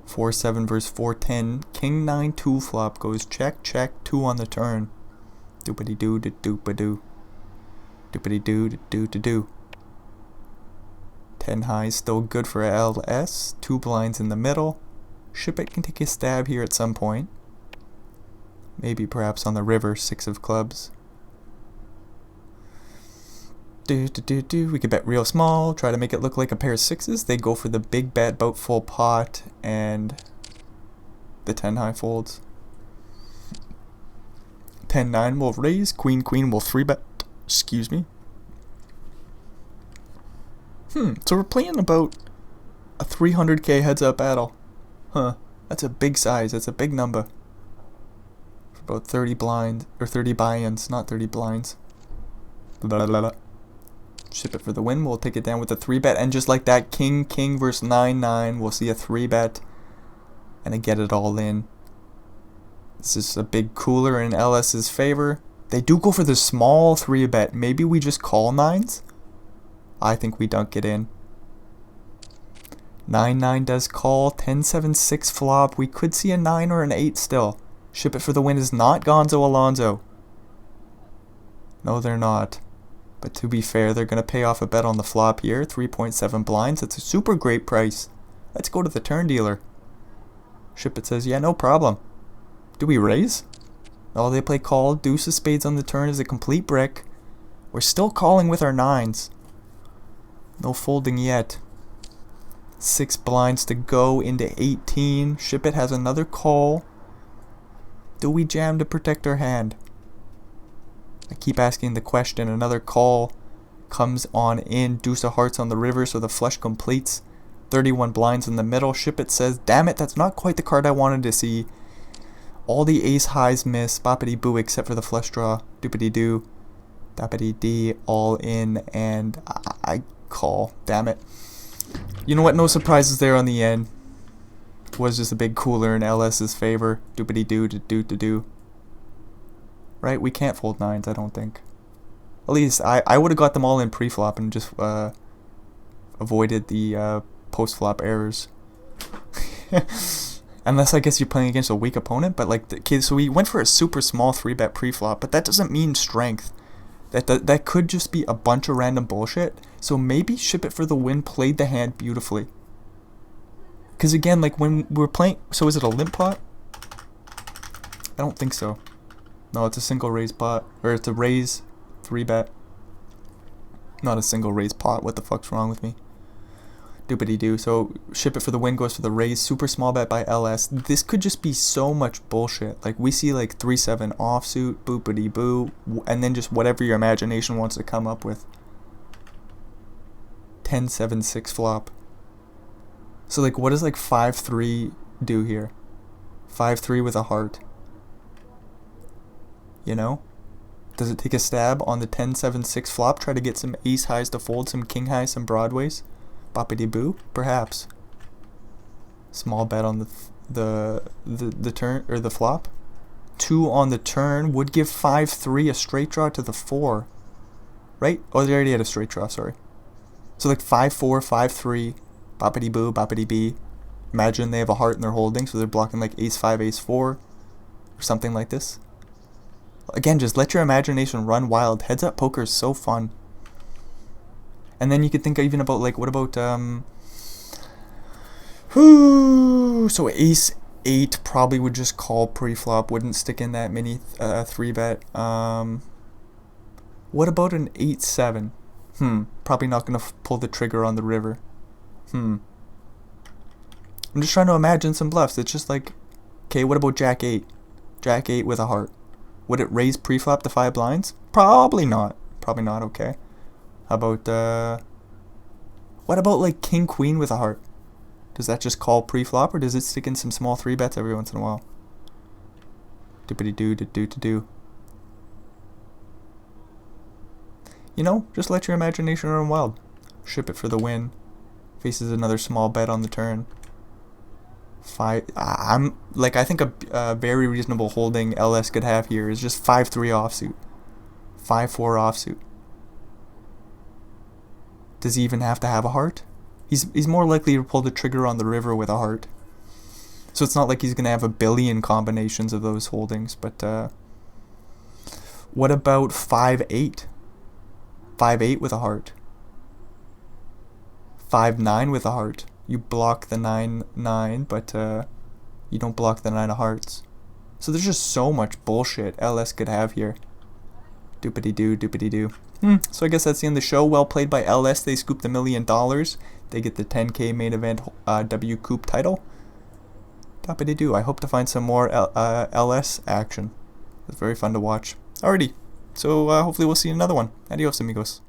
4-7 versus 4-10. King 9-2 flop goes check, check, 2 on the turn. Doopity-doo, doop-a-doo. Doopity-doo, doo-to-doo. 10 high, still good for LS. 2 blinds in the middle. Ship It can take a stab here at some point. Maybe perhaps on the river, 6 of clubs. We could bet real small, try to make it look like a pair of 6s. They go for the big bet, about full pot, and the 10 high folds. 10-9 will raise, queen will 3-bet. Excuse me. So we're playing about a 300k heads up battle. That's a big size, that's a big number. For about 30 blind, or 30 buy-ins, not 30 blinds. Blah, blah, blah. Ship It for the win. We'll take it down with a 3-bet, and just like that, King versus 9-9. We'll see a 3-bet, and a get it all in. This is a big cooler in LS's favor. They do go for the small 3-bet. Maybe we just call 9s? I think we dunk it in. 9-9 does call. 10-7-6 flop. We could see a 9 or an 8 still. Ship It for the win is not Gonzo Alonzo. No, they're not. But to be fair, they're going to pay off a bet on the flop here. 3.7 blinds. That's a super great price. Let's go to the turn dealer. Ship It says, yeah, no problem. Do we raise? Oh, they play call. Deuce of spades on the turn is a complete brick. We're still calling with our 9s. No folding yet. 6 blinds to go into 18. Ship It has another call. Do we jam to protect our hand? I keep asking the question. Another call comes on in. Deuce of hearts on the river, so the flush completes. 31 blinds in the middle. Ship It says, damn it, that's not quite the card I wanted to see. All the ace highs miss. Boppity boo, except for the flush draw. Doopity doo. Doppity dee, all in, and I call. Damn it. You know what? No surprises there on the end. Was just a big cooler in LS's favor. Doopity doo to do to do. Right? We can't fold 9s, I don't think. At least I would have got them all in pre-flop and just avoided the post-flop errors. Unless I guess you're playing against a weak opponent, but like so we went for a super small 3-bet pre-flop, but that doesn't mean strength. That could just be a bunch of random bullshit. So maybe Ship It for the win played the hand beautifully. Because again, like when we're playing, so is it a limp pot? I don't think so. No, it's a single raise pot, or it's a raise 3-bet. Not a single raise pot. What the fuck's wrong with me? Doopity doo. So Ship It for the win goes for the raise. Super small bet by LS. This could just be so much bullshit. Like we see like 3-7 offsuit, boopity boo, and then just whatever your imagination wants to come up with. 10-7-6 flop. So like what does like 5-3 do here? 5-3 with a heart. You know? Does it take a stab on the 10-7-6 flop? Try to get some ace highs to fold, some king highs, some broadways? Boppity boo? Perhaps. Small bet on the turn, or the flop. 2 on the turn would give 5-3, a straight draw to the 4. right? Oh, they already had a straight draw, sorry. So like 5-4, 5-3, boppity boo, boppity bee. Imagine they have a heart in their holding, so they're blocking like ace-5, ace-4, or something like this. Again, just let your imagination run wild. Heads up poker is so fun. And then you could think even about like, what about so ace-8 probably would just call pre-flop, wouldn't stick in that mini 3-bet. What about an 8-7? Probably not gonna pull the trigger on the river. I'm just trying to imagine some bluffs. It's just like, okay, what about Jack-8? Jack-8 with a heart. Would it raise pre-flop to 5 blinds? Probably not. Probably not, okay. How about, what about like King-Queen with a heart? Does that just call pre-flop, or does it stick in some small 3-bets every once in a while? Doopity-doo-doo-doo-doo. You know, just let your imagination run wild. Ship it for the win. Faces another small bet on the turn. I think a very reasonable holding LS could have here is just 5-3 offsuit. 5-4 offsuit. Does he even have to have a heart? He's more likely to pull the trigger on the river with a heart. So it's not like he's going to have a billion combinations of those holdings, but what about 5-8? 5-8 with a heart. 5-9 with a heart. You block the 9-9, but you don't block the 9 of hearts. So there's just so much bullshit LS could have here. Doopity-doo, doopity-doo. So I guess that's the end of the show. Well played by LS. They scooped $1 million. They get the 10K main event WCOOP title. Doopity-doo. I hope to find some more LS action. It's very fun to watch. Alrighty. So hopefully we'll see another one. Adios, amigos.